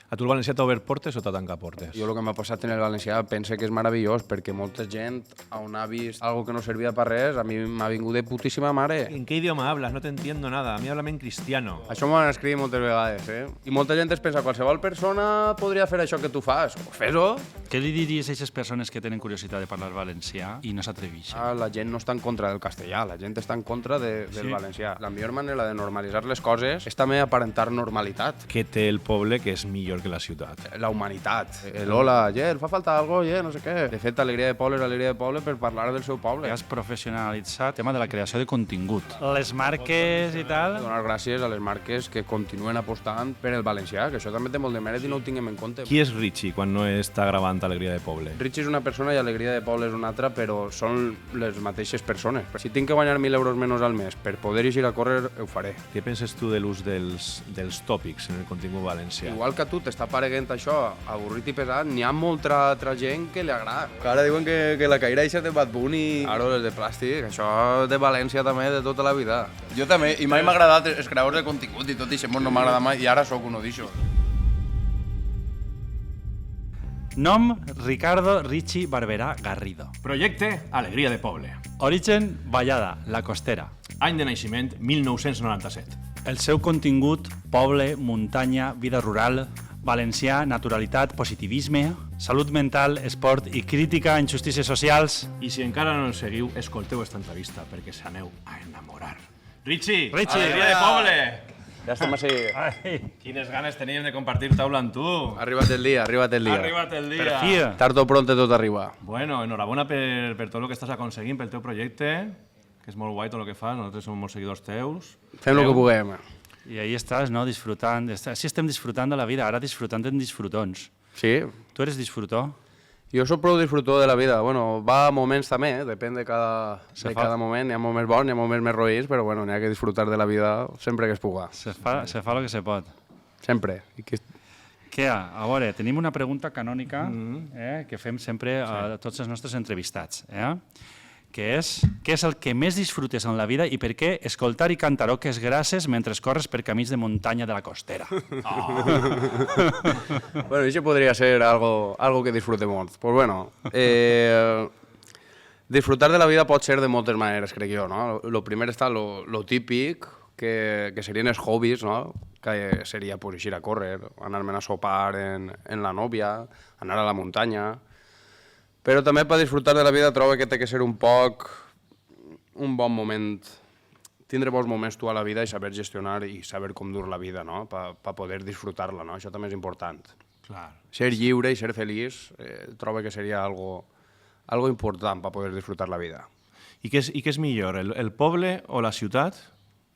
A tu el valencià t'ha obert portes o t'ha tancat portes? Jo el que m'ha passat en el valencià pense que és meravellós, perquè molta gent on ha vist algo que no servia per res, a mi m'ha vingut de putíssima mare. ¿En qué idioma hablas? No te entiendo nada. A mí háblame en cristiano. Això m'ho han escrit moltes vegades, I molta gent es pensa, qualsevol persona podria fer això que tu fas. Pues fes-ho. Què li diries a aquestes persones que tenen curiositat de parlar valencià i no s'atreveixen? La gent no està en contra del castellà, la gent està en contra del valencià. La millor manera de normalitzar les coses és també aparentar normalitat. Què té el poble que és millor que la ciutat? La humanitat. L'hola, fa falta algo, no sé què. De fet, alegria de poble és alegria de poble per parlar del seu poble. Has professionalitzat el tema de la creació de contingut. Les marques i tal... Donar gràcies a les marques que continuen apostant per el valencià, que això també té molt de mèrit i no ho tinguem en compte. Qui és Richie quan no està gravant Alegria de Poble? Richie és una persona i Alegria de Poble és una altra, però són les mateixes persones. Si tinc que guanyar 1.000 euros menys al mes per poder eixir a córrer, ho faré. Què penses tu de l'ús dels tòpics en el contingut valencià? Igual que a tu t'està pareguent això avorrit i pesat, n'hi ha molta altra gent que li agrada. Que ara diuen que la caïra eixa de Bad Bunny, ara les de plàstic, això de València també de tota la vida. Jo també, i mai m'ha agradat els creadors de contingut i tot i això no m'agrada mai, i ara sóc uno d'això. Nom, Ricardo Richie Barberà Garrido. Projecte Alegria de Poble. Origen, Vallada, La Costera. Any de naixement, 1997. El seu contingut, poble, muntanya, vida rural, valencià, naturalitat, positivisme, salut mental, esport i crítica a injustícies socials. I si encara no el seguiu, escolteu esta entrevista perquè s'aneu a enamorar. Richie, Alegria de Poble! Ja estem així. Quines ganes teníem de compartir taula amb tu. Ha arribat el dia, ha arribat el dia. Ha arribat el dia. Per fi. Tard o pronto tot arriba. Bueno, enhorabona per tot el que estàs aconseguint, pel teu projecte, que és molt guai tot el que fas, nosaltres som molts seguidors teus. Fem el que puguem. I ahí estàs, no?, disfrutant. Sí, estem disfrutant de la vida, ara disfrutant en disfrutons. Sí. Tu eres disfrutor? Jo soc prou disfrutor de la vida. Bueno, va a moments també, depèn de cada moment. Hi ha moments bons, hi ha moments més roïns, però bueno, n'hi ha que disfrutar de la vida sempre que es puga. Se fa el que se pot. Sempre. Què, a veure, tenim una pregunta canònica que fem sempre a tots els nostres entrevistats, que és què és el que més disfrutes en la vida i per què escoltar i cantar oques grasses mentre corres per camins de muntanya de la costera? Bueno, això podria ser algo que disfrute molt. Pues bueno, disfrutar de la vida pot ser de moltes maneres, crec jo, no? Lo primer està lo típic, que serien els hobbies, no? Que seria pues, eixir a córrer, anar-me'n a sopar en la nòvia, anar a la muntanya. Però també per disfrutar de la vida trobo que té que ser un bon moment, tindre bons moments tu a la vida i saber gestionar i saber com dur la vida, no? Per poder disfrutar-la, no? Això també és important. Clar. Ser lliure i ser feliç trobo que seria algo important per poder disfrutar la vida. I què és millor, el poble o la ciutat?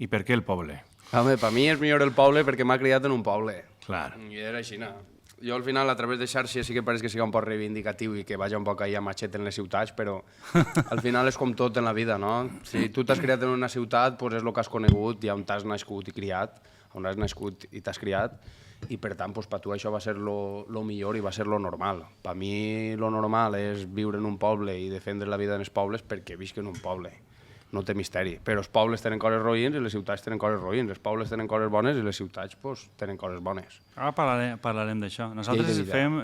I per què el poble? Home, per mi és millor el poble perquè m'ha criat en un poble. Clar. I era així, no? Jo al final, a través de xarxes, sí que pareix que sigui un poc reivindicatiu i que vagi un poc ahí a machet en les ciutats, però al final és com tot en la vida, no? Si tu t'has criat en una ciutat, doncs és el que has conegut i on t'has nascut i criat, on has nascut i t'has criat, i per tant, doncs, per tu això va ser lo millor i va ser lo normal. Per mi lo normal és viure en un poble i defendre la vida en els pobles perquè visc en un poble. No té misteri. Però els pobles tenen coses roïns i les ciutats tenen coses roïns. Els pobles tenen coses bones i les ciutats pues, tenen coses bones. Ara parlarem d'això. Nosaltres fem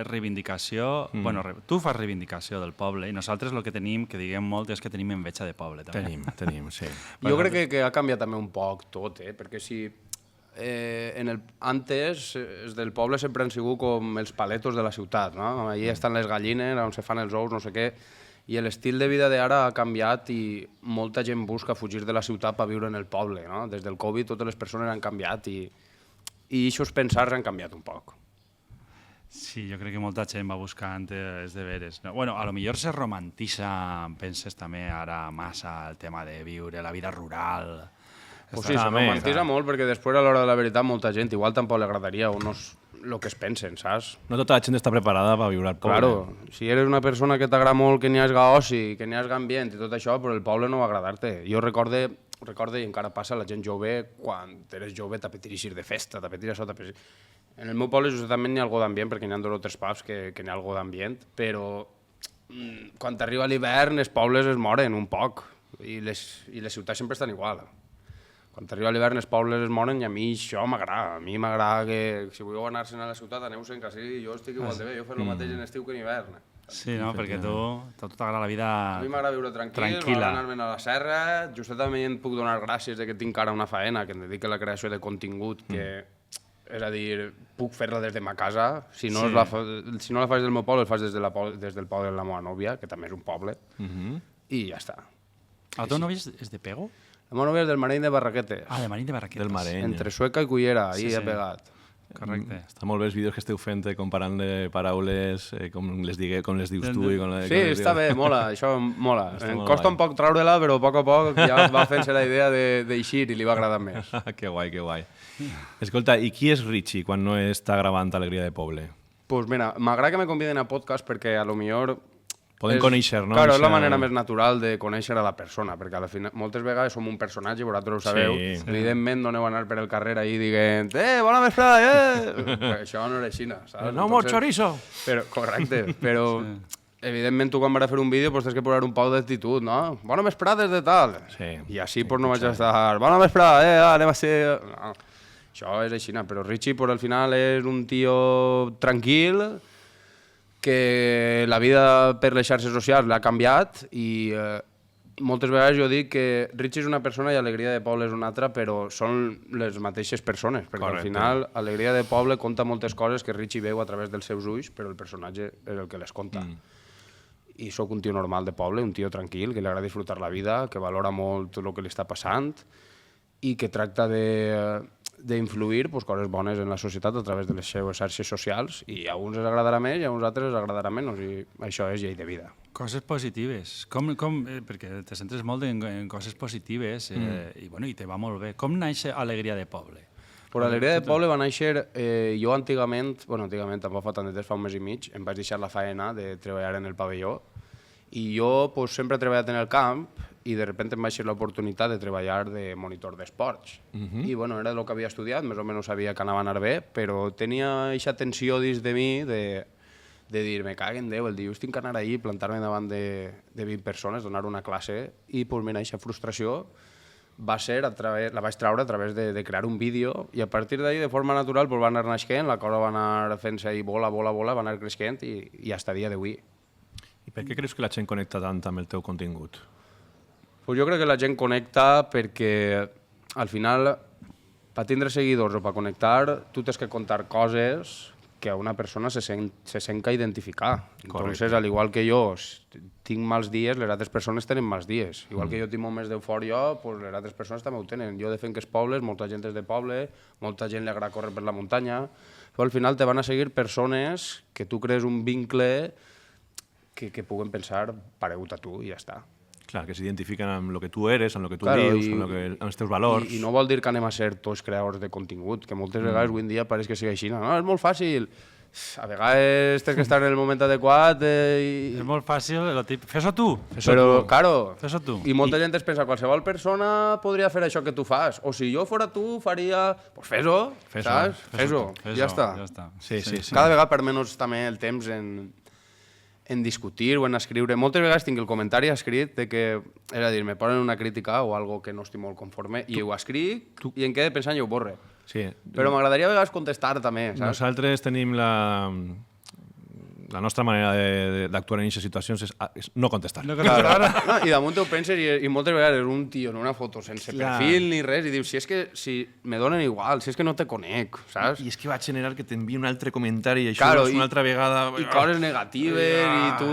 reivindicació... Bueno, tu fas reivindicació del poble i nosaltres el que tenim, que diguem molt, és que tenim enveja de poble. També. Tenim, sí. Jo crec que ha canviat també un poc tot, perquè si... Antes, els del poble sempre han sigut com els paletos de la ciutat, no? Allí estan les gallines, on se fan els ous, no sé què, i l'estil de vida d'ara ha canviat i molta gent busca fugir de la ciutat per viure en el poble, no? Des del Covid totes les persones han canviat i aquests pensars han canviat un poc. Sí, jo crec que molta gent va buscant els deberes. No? Bueno, a lo millor se romantitza, penses també ara massa el tema de viure la vida rural. Pues sí, se romantitza molt perquè després a l'hora de la veritat molta gent igual tampoc li agradaria o no és el que es pensen, saps? No tota la gent està preparada per viure al poble. Claro, si eres una persona que t'agrada molt que n'hi hagi oci, que n'hi hagi ambient i tot això, però el poble no va agradar-te. Jo recorde i encara passa, la gent jove, quan eres jove t'apetir eixir de festa, t'apetir això, t'apetir... En el meu poble justament n'hi ha algo d'ambient, perquè n'hi ha 2 o 3 pubs que n'hi ha algo d'ambient, però quan arriba l'hivern els pobles es moren un poc i les ciutats sempre estan igual. Quan arriba l'hivern els pobles es moren i a mi això m'agrada. A mi m'agrada que si vulgueu anar-se'n a la ciutat, aneu-se'n, que sí, jo estic igual de bé, jo faig el mateix en estiu que en hivern. Sí, no? Perquè a tu t'agrada la vida A mi m'agrada viure tranquil, m'agrada anar-me'n a la serra, justament puc donar gràcies de que tinc ara una faena que em dedica a la creació de contingut, que, és a dir, puc fer-la des de ma casa, si no la faig del meu poble, la faig des del poble de la meva nòvia, que també és un poble, i ja està. El teu nòvio és de Pego? La meva nòvia és del Mareny de Barraquetes. Ah, de Marín de Barraquetes. Del Mareny. Entre Sueca i Cullera, ahí ha pegat. Correcte. Està molt bé els vídeos que esteu fent comparant paraules, com les dius tu i com Sí, està bé, mola, això mola. Em molt costa guai. un poc treure-la, però a poc ja va fent-se la idea d'eixir i li va agradar més. Que guai, que guai. Escolta, i qui és Richie quan no està gravant Alegria de Poble? Pues mira, m'agrada que me conviden a podcast perquè a lo millor... Poden conèixer, no? Claro, és la manera més natural de conèixer a la persona, perquè al final, moltes vegades som un personatge, vosaltres ho sabeu, Sí. evidentment no aneu a anar per el carrer ahí dient bona vesprada, això no era així, saps? No, molt chorizo! Però, correcte, però evidentment tu quan vas a fer un vídeo pues, tens que posar un pau d'actitud, no? Bona vesprada des de tal. Sí. I així pues, no vaig a estar, bona vesprada, anem a ser... No, això és així, però Richie pues, al final és un tio tranquil, que la vida per les xarxes socials l'ha canviat i moltes vegades jo dic que Richie és una persona i Alegria de Poble és una altra, però són les mateixes persones, perquè Correcte. al final Alegria de Poble conta moltes coses que Richie veu a través dels seus ulls, però el personatge és el que les conta. I sóc un tio normal de poble, un tio tranquil, que li agrada disfrutar la vida, que valora molt el que li està passant i que tracta d'influir pues, coses bones en la societat a través de les seves xarxes socials i a uns els agradarà més i a uns altres els agradarà menys i això és llei de vida. Coses positives. Perquè te centres molt en coses positives i te va molt bé. Com naix Alegria de Poble? Per Alegria de Poble va néixer, jo antigament, tampoc fa tant de temps, fa un mes i mig, em vaig deixar la faena de treballar en el pavelló i jo pues, sempre he treballat en el camp i de sobte em va ser l'oportunitat de treballar de monitor d'esports. I bueno, era el que havia estudiat, més o menys sabia que anava a anar bé, però tenia aquesta tensió dins de mi de dir, me cague en Déu, el dilluns tinc que anar ahí, plantar-me davant de 20 persones, donar una classe, i pues, mira, aquesta frustració va ser la vaig treure a través de crear un vídeo i a partir d'ahí, de forma natural, pues, va anar naixent, la cosa va anar fent-se i bola, va anar creixent i fins a dia d'avui. I per què creus que la gent connecta tant amb el teu contingut? Pues jo crec que la gent connecta perquè al final per tindre seguidors o per connectar tu tens que contar coses que a una persona se sent identificar. Entonces, al igual que jo tinc mals dies, les altres persones tenen mals dies. Igual que jo tinc moments d'eufòria, pues les altres persones també ho tenen. Jo defenc els pobles, molta gent és de poble, molta gent li agrada córrer per la muntanya, però al final te van a seguir persones que tu crees un vincle que puguen pensar paregut a tu i ja està. Clar, que s'identifiquen amb el que tu eres, amb el que tu dius, amb els teus valors. I no vol dir que anem a ser tots creadors de contingut, que moltes vegades avui en dia pareix que sigui així. No, és molt fàcil. A vegades tens que estar en el moment adequat És molt fàcil, fes-ho tu. Però, claro, Fes-ho tu. i molta gent es pensa qualsevol persona podria fer això que tu fas, o si jo fora tu faria... Pues fes-ho, saps? Fes-ho, ja està. Sí. Cada vegada per menys també el temps en discutir o en escriure. Moltes vegades tinc el comentari escrit de que, és a dir, me ponen una crítica o algo que no estic molt conforme i ho escric i em quede pensant i ho borre. Sí. Però m'agradaria a vegades contestar també, saps? Nosaltres tenim la nostra manera d'actuar en aquestes situacions és no contestar. No contestar. No, i damunt ho penses i moltes vegades un tio en una foto sense perfil ni res i dius, si me donen igual, si és que no te conec, saps? I és que va generar que t'enviï un altre comentari i això és una altra vegada... I coses negatives i tu...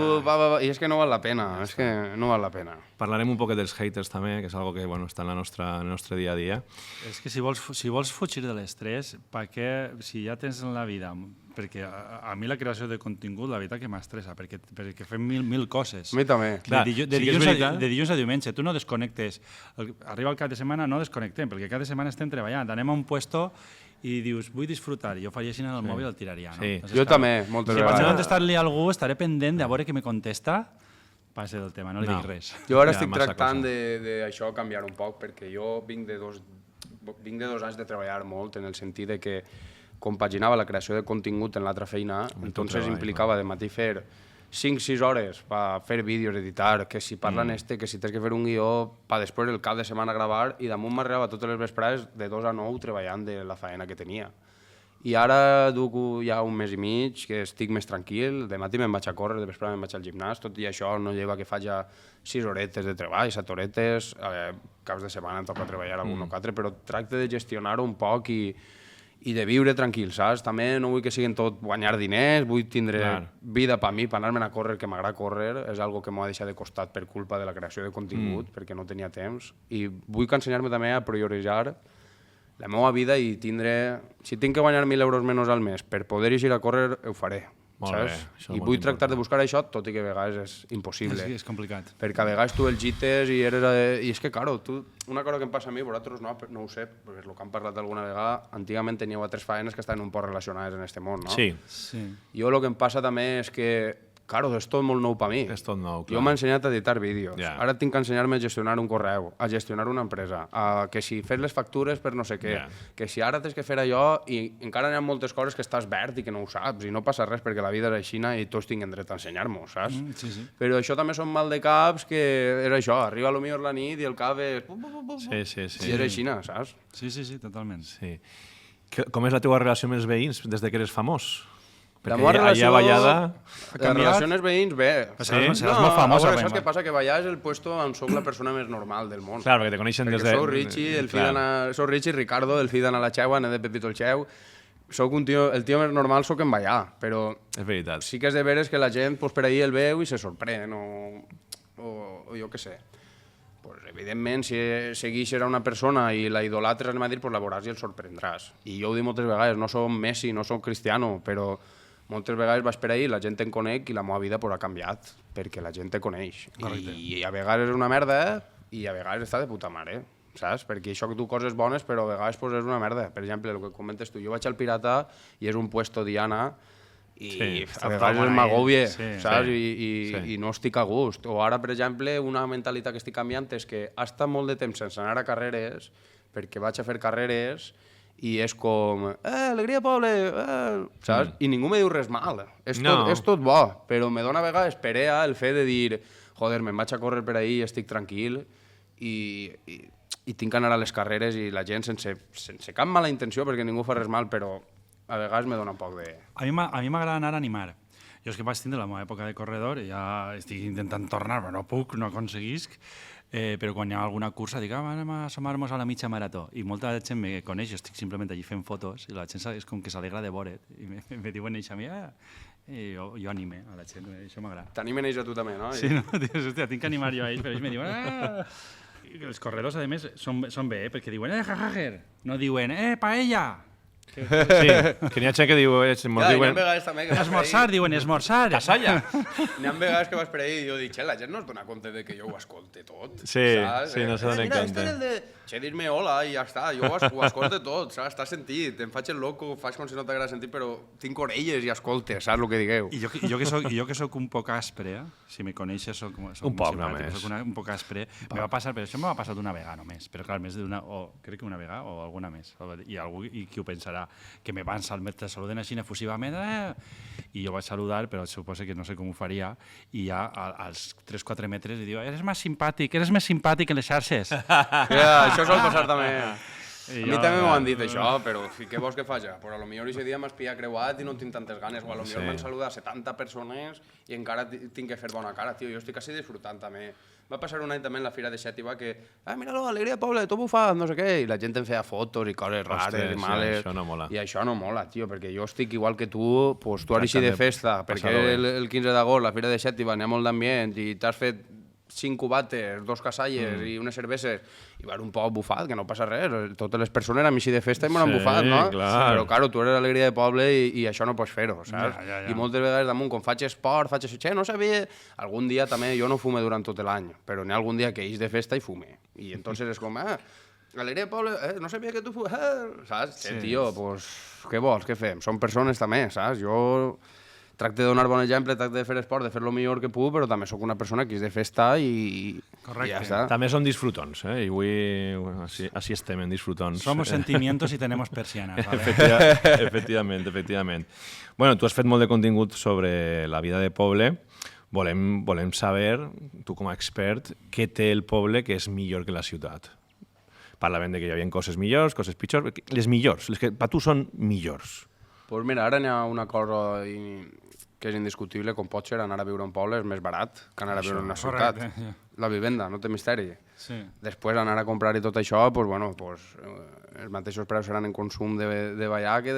I és que no val la pena, és que no val la pena. Parlarem un poquet dels haters també, que és algo que està en el nostre dia a dia. És que si vols fugir de l'estrès, si ja tens en la vida... Perquè a mi la creació de contingut, la veritat que m'estressa, perquè fem mil coses. A mi també. De dilluns a diumenge, tu no desconnectes. Arriba el cap de setmana, no desconnectem, perquè cada setmana estem treballant. Anem a un puesto i dius, vull disfrutar. Jo faria així en el mòbil, el tiraria. No? Sí. Jo també, moltes vegades. Si vaig a contestar-li a algú, estaré pendent de veure què me contesta. Passa del tema, no li dic res. Jo ara estic tractant d'això canviar un poc, perquè jo vinc de 2 anys de treballar molt, en el sentit de que compaginava la creació de contingut en l'altra feina, entonces implicava de matí fer 5-6 hores per fer vídeos, editar, que si parlen que si tens que fer un guió per després el cap de setmana gravar, i damunt m'arribava totes les vesprades de 2 a 9 treballant de la feina que tenia. I ara duc ja un mes i mig que estic més tranquil, de matí me'n vaig a córrer, de vesprada me'n vaig al gimnàs, tot i això no lleva que faig 6 horetes de treball, 7 horetes, caps de setmana em toca treballar algun o altre, però tracte de gestionar-ho un poc i de viure tranquil, saps? També no vull que siguin tot guanyar diners, vull tindre vida per mi, per anar-me'n a córrer, que m'agrada córrer, és algo que m'ho ha deixat de costat per culpa de la creació de contingut, perquè no tenia temps, i vull ensenyar-me també a prioritzar la meva vida i tindre... Si tinc que guanyar 1.000 euros menys al mes per poder eixir a córrer, ho faré, saps? I vull tractar de buscar això, tot i que a vegades és impossible. Sí, és complicat. Perquè a vegades tu el gites i eres... I és que, claro, una cosa que em passa a mi, vosaltres no ho sé, perquè és el que hem parlat alguna vegada, antigament teníeu altres faenes que estaven un poc relacionades en aquest món, no? Sí. Jo el que em passa també és que claro, és tot molt nou per mi. És tot nou, clar. Jo m'he ensenyat a editar vídeos. Ja. Ara tinc que ensenyar-me a gestionar un correu, a gestionar una empresa, que si fes les factures per no sé què, que si ara tens que fer allò i encara hi ha moltes coses que estàs verd i que no ho saps i no passa res perquè la vida és així i tots tinguem dret a ensenyar-m'ho, saps? Sí. Però això també són mal de caps que és això, arriba potser la nit i el cap és... Sí. I és així, saps? Sí, totalment. Sí. Com és la teva relació amb els veïns des de que eres famós? La meva relació... allà a Vallada... La relació amb els veïns, bé. Seràs molt famosa. Saps què passa? Que Vallada és el puesto on soc la persona més normal del món. Clar, perquè te coneixen des de... Soc Richie, soc Richie Ricardo, el fill d'Anna la Xeua, net de Pepito el Xeu. Soc el tio més normal soc en Vallada, però... És veritat. Sí que és de veres que la gent pues, per ahir el veu i se sorprèn, o jo què sé. Pues, evidentment, si segueixes a una persona i la idolatres al Madrid, pues, la veuràs i el sorprendràs. I jo ho dic moltes vegades, no som Messi, no som Cristiano, però moltes vegades vaig per ahir, la gent em conec i la meva vida pues, ha canviat, perquè la gent te coneix. I a vegades és una merda i a vegades està de puta mare, saps? Perquè això que tu coses bones, però a vegades pues, és una merda. Per exemple, el que comentes tu, jo vaig al Pirata i és un puesto Diana i a vegades m'agòbie, saps? I no estic a gust. O ara, per exemple, una mentalitat que estic canviant és que ha estat molt de temps sense anar a carreres, perquè vaig a fer carreres i és com, alegria poble, saps? I ningú me diu res mal, és tot bo, però me dona a vegades perea el fet de dir, joder, me'n vaig a córrer per ahí, estic tranquil i tinc que anar a les carreres i la gent sense cap mala intenció, perquè ningú fa res mal, però a vegades me dona un poc de... A mi m'agrada anar a animar. Jo és que vaig tindre la meva època de corredor i ja estic intentant tornar, però no puc, no aconseguisc. Però quan hi ha alguna cursa dic, anem a assomar-nos a la mitja marató. I molta gent me coneix, jo estic simplement allí fent fotos i la gent és com que s'alegra de veure't. I me diuen això a mi, i jo anime a la gent, això m'agrada. T'animen ells a tu també, no? Sí, no? Dius, hòstia, tinc que animar jo a ells, però ells me diuen, I els corredors, a més, són bé, perquè diuen, jajajer, no diuen, paella! Sí, que n'hi ha gent que diu... N'hi ha vegades també que esmorzar, diuen esmorzar. Casalla. N'hi ha vegades que vas per ahí i jo dic, la gent no es dona compte de que jo ho escolte tot. Sí, no se donen compte. Mira, dir-me hola i ja està, jo ho escolte tot, saps? Està sentit, em faig el loco, faig com si no t'agrada sentir, però tinc orelles i escolte, saps el que digueu? I jo que soc un poc aspre, si me coneixes, soc un poc només. Soc un poc aspre, me va passar, però això me va passar d'una vegada només, però clar, més d'una, crec que una vegada o alguna més, i algú qui ho pensarà, que me van te saluden així efusivament, i jo vaig saludar, però suposo que no sé com ho faria, i ja als 3-4 metres li diu, eres més simpàtic que les xarxes. Això sol passar també. A mi també m'ho han dit això, però què vols que faci? Pues a lo millor aquest dia m'has pillat creuat i no tinc tantes ganes, o a lo millor m'han saludat 70 persones i encara tinc que fer bona cara, tio, jo estic quasi disfrutant també. Va passar un any també en la Fira de Xàtiva que, mira-lo, alegria, poble, tot bufat, no sé què, i la gent em feia fotos i coses rares i males. Això no mola. I això no mola, tio, perquè jo estic igual que tu, pues tu ara així de festa, perquè el 15 d'agost, la Fira de Xàtiva, n'hi ha molt d'ambient i t'has fet 5 cubates, 2 casalles i unes cerveses, i va un poc bufat, que no passa res. Totes les persones eren així de festa i m'han bufat, no? Clar. Però, claro, tu eres l'alegria de poble i això no pots fer-ho, saps? I moltes vegades damunt, quan faig esport, faig això, no sabia... Algun dia també, jo no fume durant tot l'any, però n'hi ha algun dia que eix de festa i fume. I entonces és com, alegria de poble, no sabia que tu fumes, saps? Tio, pues, què vols, què fem? Som persones també, saps? Jo tracte de donar bon exemple, tracte de fer esport, de fer el millor que puc, però també sóc una persona que és de festa i ja està. També som disfrutons, i avui així estem, en disfrutons. Somos sentimientos y tenemos persianas. ¿vale? Efectivament. Bueno, tu has fet molt de contingut sobre la vida de poble. Volem saber, tu com a expert, què té el poble que és millor que la ciutat. Parlaven de que hi havia coses millors, coses pitjors. Les millors, les que per tu són millors. Pues mira, ara n'hi ha una cosa que és indiscutible, com pot ser anar a viure a un poble és més barat que anar a viure en una ciutat. correcte. La vivenda, no té misteri. Sí. Després anar a comprar i tot això, pues, bueno, pues, els mateixos preus seran en consum de Vallà que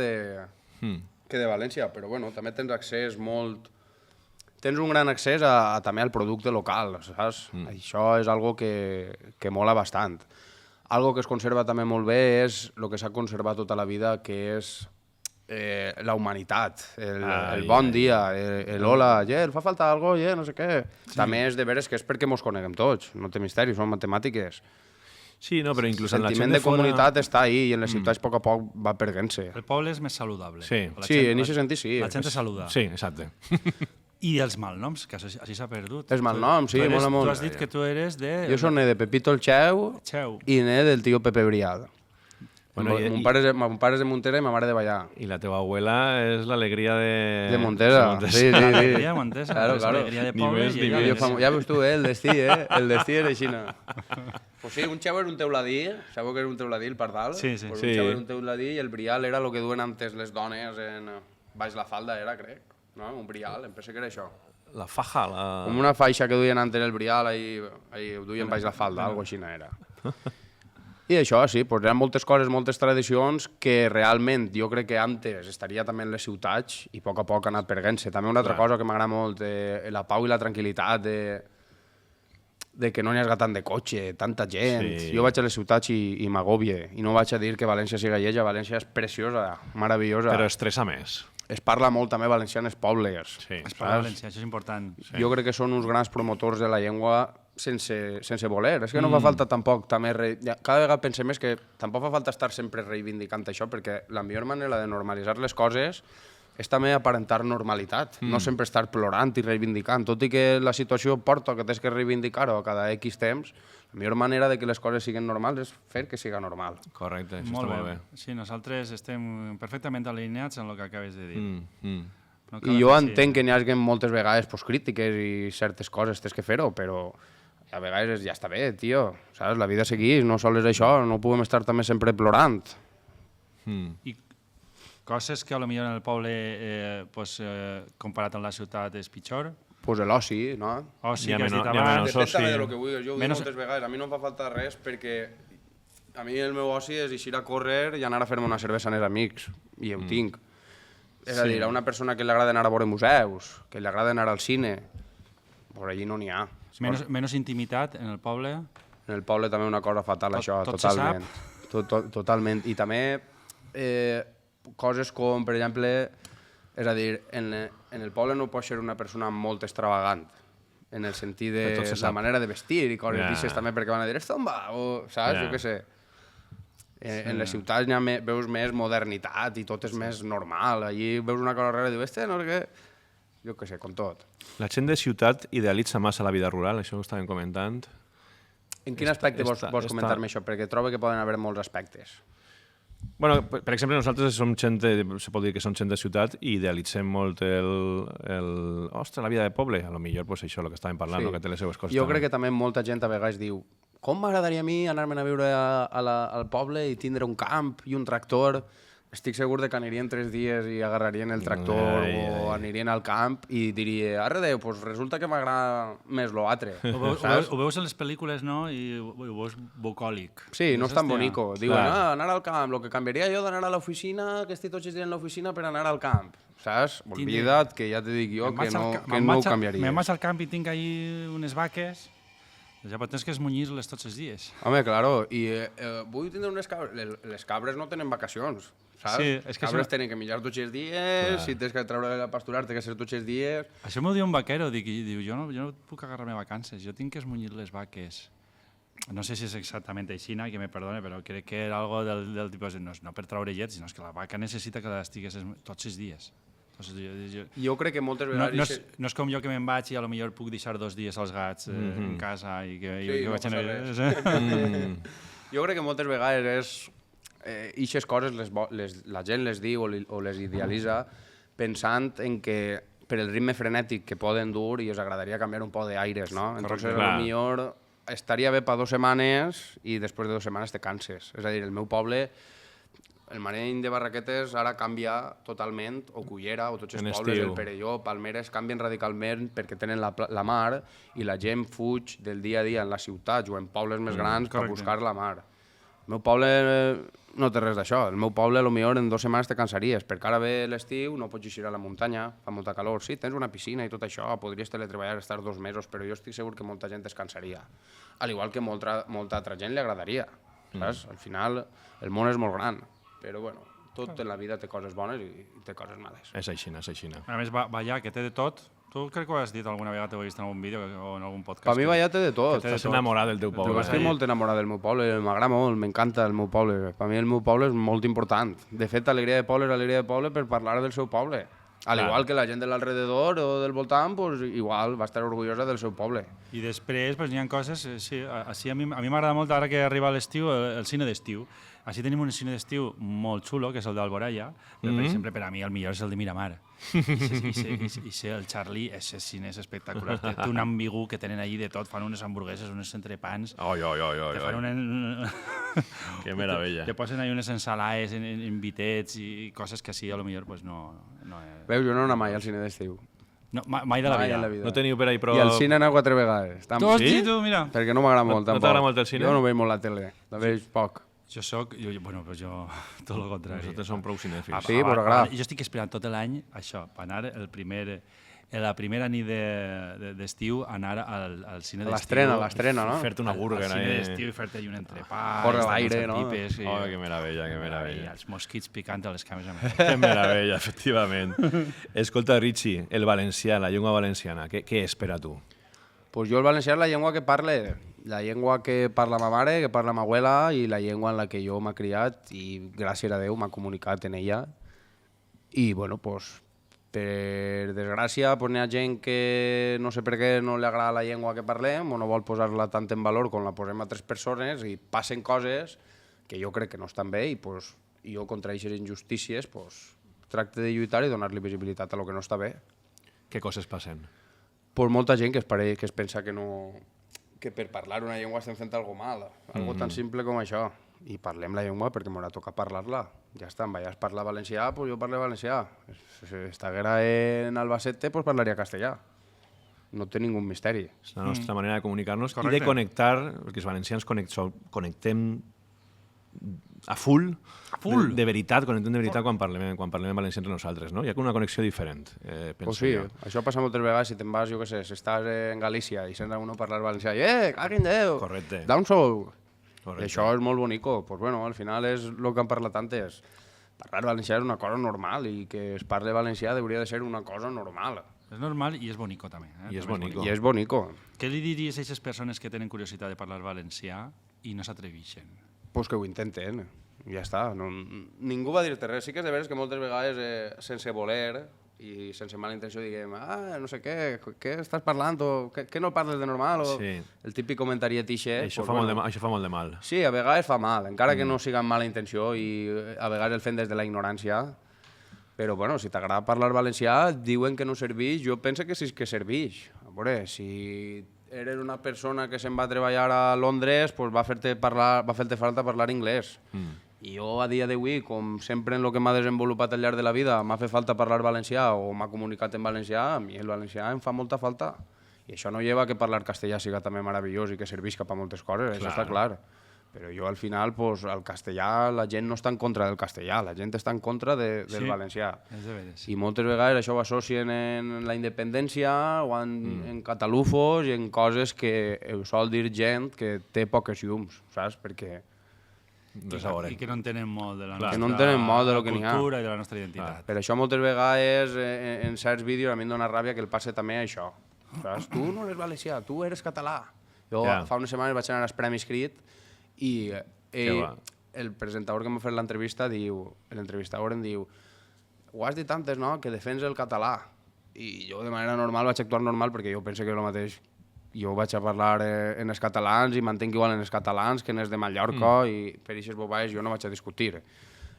de València, però bueno, també tens accés molt... Tens un gran accés també al producte local, saps? Això és algo que mola bastant. Algo que es conserva també molt bé és el que s'ha conservat tota la vida, que és la humanitat, el bon dia, el hola, fa falta algo, no sé què. Sí. També és de veres que és perquè mos coneguem tots, no té misteri, són matemàtiques. Sí, no, però inclús El en la gent sentiment de de fora... comunitat està ahí i en les ciutats a poc va perdent-se. El poble és més saludable. Sí. La Sí, gent- en aquest sentit sí. La gent se saluda. Sí, exacte. I els malnoms, que així s'ha perdut. Els malnoms, sí, mola molt. Tu has dit que tu eres de... Jo soc de Pepito el Xeu Xeu. i del tio Pepe Brial. Bueno, Mon pare és de Montera i ma mare de Vallà. I la teva abuela és l'alegria de... De Montesa. Sí, sí, Alegria, sí. Montesa. Claro, és claro. alegria de Ni poble més i ni ella menys. és- Ja veus tu, el destí, El destí era així. Pues sí, un xeu era un teuladí, sabeu que era un teuladí, el pardal? Sí, sí. Pues Sí. un xeu era un teuladí i el brial era el que duen antes les dones baix la falda, era, crec. No? Un brial, em penso que era això. La faja, la... Com una faixa que duien antes el brial, ahí ho duien baix la falda, algo així era. I això, sí, pues hi ha moltes coses, moltes tradicions que realment jo crec que antes estaria també en les ciutats i a poc ha anat perdent-se. També una altra cosa que m'agrada molt, la pau i la tranquil·litat de que no n'hi hagi tant de cotxe, tanta gent. Sí. Jo vaig a les ciutats i m'agobie. I no vaig a dir que València sigui lleja, València és preciosa, meravellosa. Però estressa més. Es parla molt també valencià en els pobles. Sí. Es parla valencià, això és important. Jo crec que són uns grans promotors de la llengua sense voler. És que no fa falta tampoc també... Cada vegada pensem més que tampoc fa falta estar sempre reivindicant això, perquè la millor manera de normalitzar les coses és també aparentar normalitat, no sempre estar plorant i reivindicant. Tot i que la situació porta que tens que reivindicar-ho cada X temps, la millor manera de que les coses siguin normals és fer que siga normal. Correcte, això Molt està bé. molt bé. Sí, nosaltres estem perfectament alineats en el que acabes de dir. No cal I jo afegir. entenc que n'hi hagi moltes vegades crítiques i certes coses tens que fer-ho, però a vegades ja està bé, tio. Saps? La vida segueix, no sols és això, no podem estar també sempre plorant. I coses que potser en el poble, comparat amb la ciutat, és pitjor? Pues l'oci, no? O sí Hi ha que has dit menys- hi ha abans... menys Depèn també oci. de lo que vulguis. Jo ho dic Menos- moltes vegades. A mi no em fa falta res perquè a mi el meu oci és eixir a córrer i anar a fer-me una cervesa amb els amics. I ho tinc. És a dir, a una persona que li agrada anar a veure museus, que li agrada anar al cine, pues allí no n'hi ha. Menys intimitat en el poble? En el poble també una cosa fatal, això, tot se totalment. Totalment. I també coses com, per exemple, és a dir, en el poble no pot ser una persona molt extravagant, en el sentit de tot se la sap. manera de vestir i coses Ja. d'aixes també, perquè van a dir, és tomba, o saps, Ja. jo què sé. En les ciutats ja veus més modernitat i tot és més normal. Allí veus una cosa rara i dius, no sé què... Jo què sé, com tot. La gent de ciutat idealitza massa la vida rural, això ho estàvem comentant. En quin aspecte vols està- comentar-me això? Perquè trobo que poden haver molts aspectes. Bueno, per exemple, nosaltres som gent se pot dir que som gent de ciutat i idealitzem molt ostres, la vida de poble. A lo millor, pues, això, el que estàvem parlant, que té les seues coses. Jo crec que també molta gent a vegades diu com m'agradaria a mi anar-me'n a viure al poble i tindre un camp i un tractor. Estic segur de que anirien 3 dies i agarrarien el tractor o anirien al camp i diria, arre Déu, pues resulta que m'agrada més l'altre. Ho veus en les pel·lícules, no? I ho veus bucòlic. Sí, no és tan Hòstia. bonico. Diuen, Clar. anar al camp, el que canviaria jo d'anar a l'oficina, que estic tots els dies en l'oficina per anar al camp. Saps? Oblida't, que ja te dic jo que no ho canviaria. Me'n vaig al camp i tinc ahí unes vaques, ja tens que esmunyir-les tots els dies. Home, claro, i vull tindre unes cabres. Les cabres no tenen vacacions, saps? Sí, és Les que cabres això- tenen que menjar tots els dies, si tens que treure a pasturar, té que ser tots els dies. Això m'ho diu un vaquero, diu, jo no puc agarrar-me vacances, jo tinc que esmunyir les vaques. No sé si és exactament així, que me perdone, però crec que era algo del tipus, no per traure llet, sinó que la vaca necessita que l'estigues tots els dies. Pues Jo crec que moltes no, vegades... no és com jo que me'n vaig i a lo millor puc deixar 2 dies als gats en casa i que, Sí, no vaig passa anar... res. Jo crec que moltes vegades ixes coses la gent les diu o les idealitza pensant en que per el ritme frenètic que poden dur i us agradaria canviar un poc d'aires, no? Entonces, clar. potser estaria bé per 2 setmanes i després de 2 setmanes te canses. És a dir, el meu poble, el Mareny de Barraquetes ara canvia totalment, o Cullera, o tots els En pobles, estiu. el Perelló, Palmeres, canvien radicalment perquè tenen la mar i la gent fuig del dia a dia en les ciutats o en pobles més grans per buscar la mar. El meu poble no té res d'això. El meu poble, potser en 2 setmanes te cansaries, perquè ara ve l'estiu, no pots eixir a la muntanya, fa molta calor. Sí, tens una piscina i tot això, podries teletreballar, estar 2 mesos, però jo estic segur que molta gent es cansaria. Al igual que molta altra gent li agradaria. Saps? Al final, el món és molt gran, però bueno, tot en la vida té coses bones i té coses males. És així, és així. A més, ballar, que té de tot. Tu crec que ho has dit alguna vegada, t'ho he vist en algun vídeo o en algun podcast. Per mi ballar té de tot. Estàs enamorat del teu Jo poble. estic molt enamorat del meu poble, m'agrada molt, m'encanta el meu poble. Per mi el meu poble és molt important. De fet, alegria de poble és alegria de poble per parlar del seu poble. Al igual que la gent de l'alrededor o del voltant, pues, igual va estar orgullosa del seu poble. I després pues, n'hi ha coses, sí, així a mi m'agrada molt ara que arriba l'estiu, el cine d'estiu. Així tenim un cine d'estiu molt xulo, que és el d'Alboraya, però per exemple per a mi el millor és el de Miramar. I el Charlie, ese cine és espectacular. Té un ambigu que tenen allí de tot, fan unes hamburgueses, uns entrepans, Oi. te fan Que meravella. te posen ahí unes ensalades en vitets i coses que així a lo millor pues, no és... Veus, jo no he anat mai al cine d'estiu. No, mai de la Mai vida. en la vida. No teniu per ahí prou... I al cine he anat 4 vegades. Tu, hosti, Sí? tu, mira. Perquè no m'agrada molt, no tampoc. t'agrada molt el cine? Jo no veig molt la tele, la veig poc. Jo soc, bueno, pues jo tot el contrari. Nosaltres som prou cinèfils. Sí, però agrada. Jo estic esperant tot l'any això, per anar la primera nit d'estiu, anar al cine d'estiu. L'estrena, no? Fer-te una burger, al cine d'estiu i fer-te allà un entrepà. Córrer estar l'aire, amb no? pipes, Oh, que meravella, que meravella. I els mosquits picant a les cames. Que meravella, efectivament. Escolta, Richie, el valencià, la llengua valenciana, què és per a tu? Pues jo el valencià és la llengua que parle, la llengua que parla ma mare, que parla ma abuela i la llengua en la que jo m'he criat i gràcies a Déu m'ha comunicat en ella. I bueno, pues, per desgràcia pues, n'hi ha gent que no sé per què no li agrada la llengua que parlem o no vol posar-la tant en valor com la posem a altres persones i passen coses que jo crec que no estan bé i pues, jo contra aquestes injustícies pues, tracte de lluitar i donar-li visibilitat a lo que no està bé. Què coses passen? Pues molta gent que es pensa que no que per parlar una llengua estem fent algo mal, algo tan simple com això. I parlem la llengua perquè m'haurà tocat parlar-la. Ja està, em veies parlar valencià, pues jo parlo valencià. Si estiguera en Albacete, pues parlaria castellà. No té ningú misteri. És la nostra manera de comunicar-nos i Correcte. de connectar, perquè els valencians connectem a full, de veritat, connectem de veritat quan parlem en valencià entre nosaltres, no? Hi ha una connexió diferent, penso Pues sí, jo. això passa moltes vegades si te'n vas, jo què sé, si estàs en Galícia i sents a uno parlar valencià i caguen Déu! Correcte. Down sou! Correcte. I això és molt bonico. Pues bueno, al final és el que hem parlat antes. Parlar valencià és una cosa normal i que es parle valencià hauria de ser una cosa normal. És normal i és bonico també. I és També bonico. I és bonico. Què li diries a aquestes persones que tenen curiositat de parlar valencià i no s'atreveixen? Pues que ho intenten. Ja està. No, ningú va dir-te res. Sí que és de veres que moltes vegades, sense voler i sense mala intenció, diguem no sé què estàs parlant? O què no parles de normal? O Sí. el típic comentari tixe. Això fa molt de mal. Sí, a vegades fa mal, encara que no siga amb mala intenció i a vegades el fem des de la ignorància. Però, bueno, si t'agrada parlar valencià, diuen que no serveix, jo penso que sí que serveix. A veure, si eres una persona que se'n va a treballar a Londres, pues va fer-te falta parlar anglès. I jo, a dia d'avui, com sempre en el que m'ha desenvolupat al llarg de la vida, m'ha fet falta parlar valencià o m'ha comunicat en valencià, a mi el valencià em fa molta falta. I això no lleva que parlar castellà siga també meravellós i que serveix cap a moltes coses, això està clar. Però jo, al final, pues, el castellà, la gent no està en contra del castellà, la gent està en contra del valencià. És de veres. I moltes vegades això ho associen en la independència o en catalufos i en coses que ho sol dir gent que té poques llums, saps? Perquè Res a veure. I que no entenen molt de la Clar. nostra Que no entenen molt de lo que n'hi ha. cultura i de la nostra identitat. per això moltes vegades en certs vídeos a mi em dóna ràbia que el passe també això. Saps? Tu no eres valencià, tu eres català. Jo Ja. fa unes setmanes vaig anar als Premis Crit i Què va? el presentador que m'ha fet l'entrevista diu, l'entrevistador em diu ho has dit antes, no?, que defensa el català. I jo de manera normal vaig actuar normal perquè jo penso que és el mateix. Jo vaig a parlar en els catalans i mantenc igual en els catalans que en els de Mallorca i per aquestes bobades jo no vaig a discutir.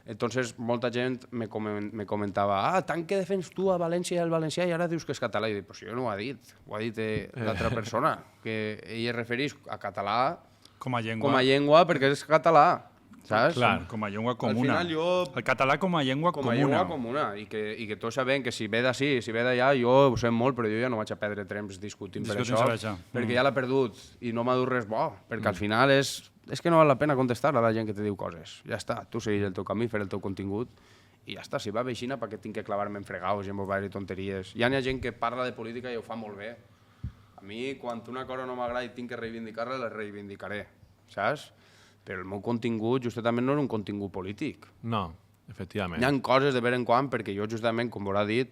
Entonces, molta gent me comentava tant que defens tu a València i al valencià i ara dius que és català. I dic, però si jo no ho ha dit l'altra persona, que ell es refereix a català Com a llengua. com a llengua perquè és català, saps? Clar, com a llengua comuna. Al final jo... El català com a llengua Com comuna. a llengua comuna, i que tots sabem que si ve d'ací, si ve d'allà, jo ho sé molt, però jo ja no vaig a perdre temps discutint per això, perquè ja l'ha perdut i no m'ha dut res bo, perquè al final és que no val la pena contestar a la gent que te diu coses. Ja està, tu segueix el teu camí, fer el teu contingut, i ja està, si va bé aixina, per què tinc que clavar-me en fregaus i en bobades i tonteries? Ja n'hi ha gent que parla de política i ho fa molt bé. A mi, quan una cosa no m'agrada i tinc que reivindicar-la, la reivindicaré, saps? Però el meu contingut justament no és un contingut polític. No, efectivament. Hi ha coses de vez en quan, perquè jo justament, com haurà dit,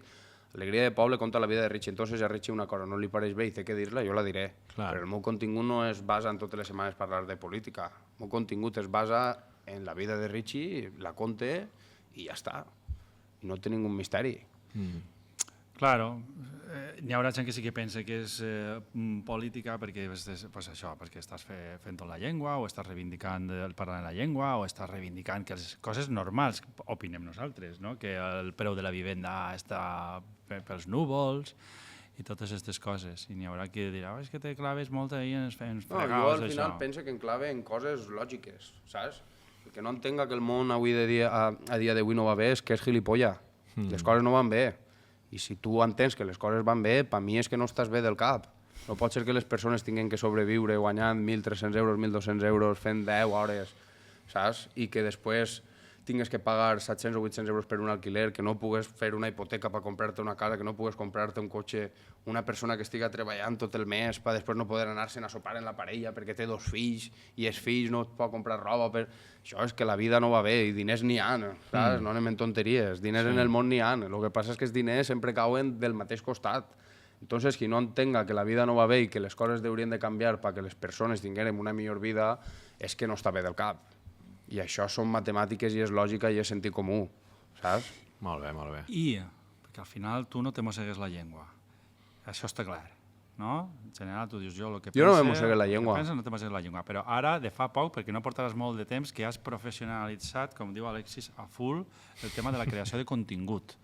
Alegria de poble conta la vida de Richie. Entonces a Richie una cosa no li pareix bé i té que dir-la, jo la diré. Clar. Però el meu contingut no es basa en totes les setmanes parlar de política. El meu contingut es basa en la vida de Richie, la conte i ja està. I no té ningú misteri. Claro, n'hi haurà gent que sí que pensa que és política perquè, pues això, perquè estàs fent la llengua o estàs reivindicant el parlar en la llengua o estàs reivindicant que les coses normals, opinem nosaltres, no? Que el preu de la vivenda està pels núvols i totes aquestes coses. I n'hi haurà qui dirà, és que te claves molt ahí en els fregaus, jo al final penso que enclave en coses lògiques, saps? El que no entenga que el món avui a dia d'avui no va bé és que és gilipolla. Les coses no van bé. I si tu entens que les coses van bé, per mi és que no estàs bé del cap. No pot ser que les persones tinguin que sobreviure guanyant 1.300 euros, 1.200 euros, fent 10 hores, saps? I que després tingues que pagar 700 o 800 euros per un alquiler, que no pugues fer una hipoteca per comprar-te una casa, que no pugues comprar-te un cotxe, una persona que estiga treballant tot el mes per després no poder anar-se'n a sopar en la parella perquè té 2 fills i els fills no et pot comprar roba. Això és que la vida no va bé i diners n'hi ha, saps? No anem en tonteries. Diners en el món n'hi ha. El que passa és que els diners sempre cauen del mateix costat. Entonces, qui no entenga que la vida no va bé i que les coses haurien de canviar perquè les persones tinguem una millor vida, és que no està bé del cap. I això són matemàtiques i és lògica i és sentit comú, saps? Molt bé, molt bé. I, perquè al final tu no te mossegues la llengua. Això està clar, no? En general tu dius jo el que Jo no me mossegues la llengua. No te mossegues la llengua, però ara, de fa poc, perquè no portaràs molt de temps, que has professionalitzat, com diu Alexis, a full el tema de la creació de contingut.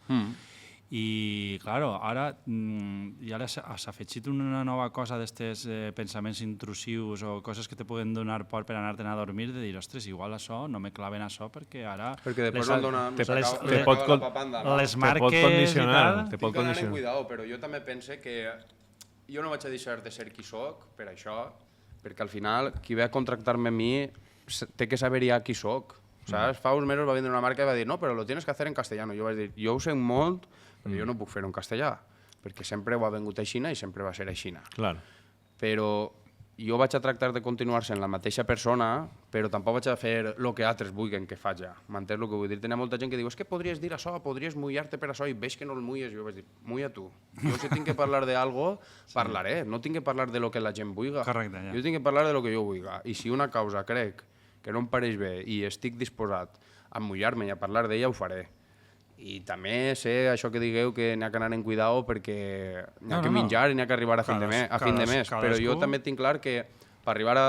I, claro, ara ja has afegit una nova cosa d'estes pensaments intrusius o coses que te poden donar por per anar-te'n a dormir, de dir, ostres, igual això, no me claven això perquè ara... Perquè després no dona... Les marques i tal... Te pot condicionar. Cuidado, però jo també pense que jo no vaig a deixar de ser qui soc per això, perquè al final qui ve a contractar-me a mi té que saber ja qui soc. ¿Sabes? Fa uns mesos va vindre una marca i va dir no, però lo tienes que hacer en castellano. Jo vaig dir, jo ho sé molt, però jo no puc fer-ho en castellà, perquè sempre ho ha vengut aixina i sempre va ser aixina. Clar. Però jo vaig a tractar de continuar sent la mateixa persona, però tampoc vaig a fer el que altres vulguin que faci. M'entens el que vull dir? Tenia molta gent que diu, és que podries dir això, podries mullar-te per això, i veig que no el mulles. Jo vaig dir, mulla tu. Jo si tinc que parlar d'algo, parlaré. No tinc que parlar de lo que la gent vulga. Correcte, ja. Jo tinc que parlar de lo que jo vulga. I si una causa crec que no em pareix bé i estic disposat a mullar-me i a parlar d'ella, ho faré. I també sé això que digueu que n'hi ha que anar en cuidado perquè n'hi ha que menjar i n'hi ha que arribar a fin de mes. Però jo també tinc clar que per arribar a...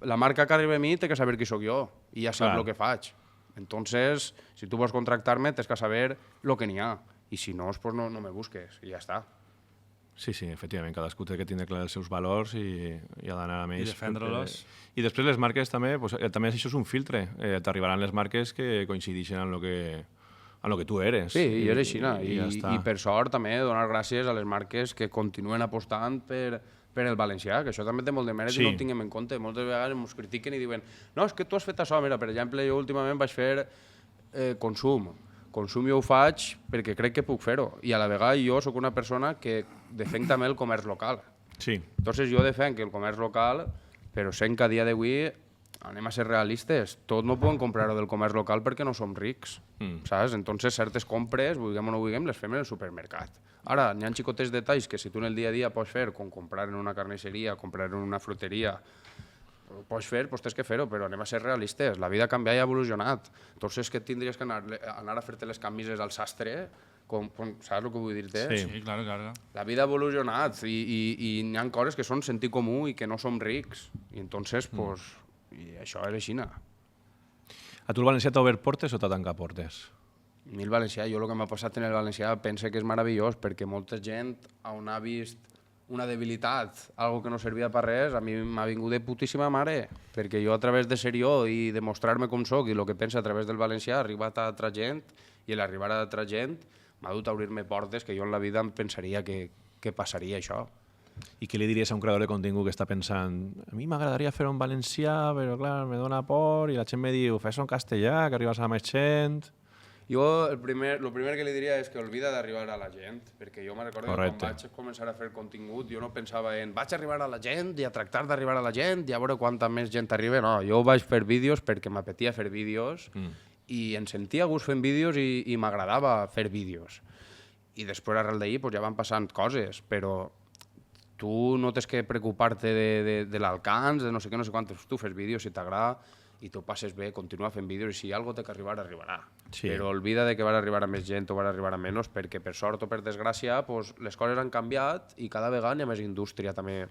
La marca que arriba a mi té que saber qui sóc jo i ja sap el que faig. Entonces, si tu vols contractar-me, tens que saber el que n'hi ha. I si no, pues no me busques i ja està. Sí, sí, efectivament, cadascú té que tindre clar els seus valors i ha d'anar amb ells. I defendre-los. I després les marques també, pues, també això és un filtre. T'arribaran les marques que coincideixen en lo que tu eres. Sí, i és així. I per sort també donar gràcies a les marques que continuen apostant per el valencià, que això també té molt de mèrit i no ho tinguem en compte. Moltes vegades ens critiquen i diuen no, és que tu has fet això. Mira, per exemple, jo últimament vaig fer consum. Consum jo ho faig perquè crec que puc fer-ho. I a la vegada jo sóc una persona que defenc també el comerç local. Sí. Entonces jo defenc el comerç local, però sent que a dia d'avui anem a ser realistes. Tot no podem comprar-ho del comerç local perquè no som rics, saps? Entonces certes compres, vulguem o no vulguem, les fem en el supermercat. Ara, n'hi ha xicotets detalls que si tu en el dia a dia pots fer, com comprar en una carnisseria, comprar en una fruteria, ho pots fer, doncs tens que fer-ho, però anem a ser realistes. La vida ha canviat i ha evolucionat. Entonces, que tindries que anar a fer-te les camises al sastre, saps el que vull dir-te? Sí, claro, claro. La vida ha evolucionat i n'hi ha coses que són sentit comú i que no som rics. I entonces, pues, i això és així. A tu el valencià t'ha obert portes o t'ha tancat portes? A mi el valencià, jo el que m'ha passat en el valencià pense que és meravellós, perquè molta gent on ha vist una debilitat, algo que no servia per res, a mi m'ha vingut de putíssima mare, perquè jo a través de ser jo i demostrar-me com soc i el que penso a través del valencià ha arribat a altra gent i l'arribar a altra gent m'ha dut a obrir-me portes que jo en la vida em pensaria que passaria això. I què li diries a un creador de contingut que està pensant a mi m'agradaria fer-ho en valencià, però clar, me dona por i la gent me diu fes-ho en castellà, que arribes a més gent... Jo el primer que li diria és que olvida d'arribar a la gent, perquè jo me recordo que quan vaig començar a fer contingut jo no pensava en vaig arribar a la gent i a tractar d'arribar a la gent i a veure quanta més gent arriba, no, jo vaig fer vídeos perquè m'apetia fer vídeos i em sentia a gust fent vídeos i m'agradava fer vídeos. I després arrel d'ahir pues, ja van passant coses, però tu no tens que preocupar-te de l'alcance, de no sé què, no sé quantos, tu fes vídeos si t'agrada i tu passes bé, continua fent vídeos i si algo té que arribar, arribarà. Sí. Però olvida de que va arribar a més gent o va arribar a menys, perquè per sort o per desgràcia pues, les coses han canviat i cada vegada hi ha més indústria també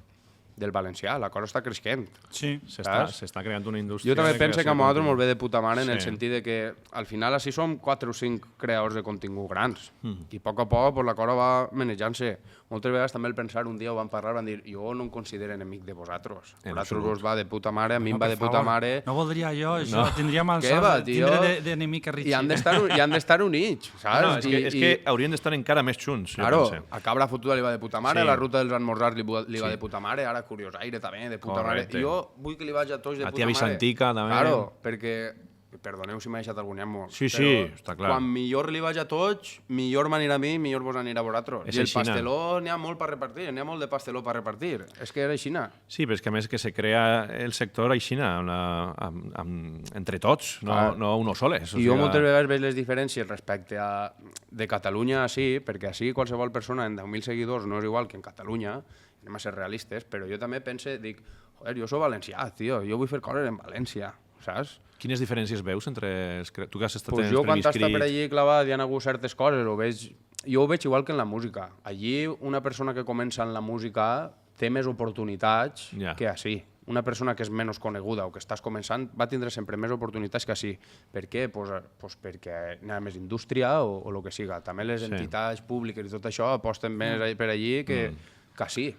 del valencià, la cosa està creixent. Sí. S'està creant una indústria... Jo també penso que a nosaltres molt bé de puta mare en el sentit de que al final així som 4 o 5 creadors de contingut grans i a poc pues, la cosa va manejant-se. Moltes vegades també el pensar, un dia ho van parlar, van dir jo no em considero enemic de vosaltres. Vosaltres vos va de puta mare, a mi em va de puta mare... No voldria jo, això, tindria mal sort de tindre d'enemic a Richie. I han d'estar units, saps? No, és que haurien d'estar encara més junts. Claro, a Cabra Fotuda li va de puta mare, la ruta dels esmorzars li va de puta mare, ara Curiosaire també, de puta mare. I jo vull que li vaig a tots de puta mare. A tia Vicentica també. Claro, perquè... Perdoneu si m'ha deixat algun nyamo. Sí, està clar. Quan millor li vaig a tots, millor m'anirà a mi, millor vos anirà a vosaltres. I el pasteló n'hi ha molt per repartir, n'hi ha molt de pasteló per repartir. És que era aixina. Sí, però és que a més que se crea el sector aixina, entre tots, no uno soles. I jo moltes vegades veig les diferències respecte a de Catalunya a sí, perquè així qualsevol persona en 10.000 seguidors no és igual que en Catalunya, anem a ser realistes, però jo també pense, dic, joder, jo soc valencià, tio, jo vull fer coses en València, saps? Quines diferències veus entre tu que has estat pues jo quan està per allí clavat i han hagut certes coses, jo ho veig igual que en la música. Allí una persona que comença en la música té més oportunitats que així. Una persona que és menys coneguda o que estàs començant va tindre sempre més oportunitats que així. Per què? Pues perquè hi ha més indústria o el que siga. També les entitats públiques i tot això aposten més per allí que així.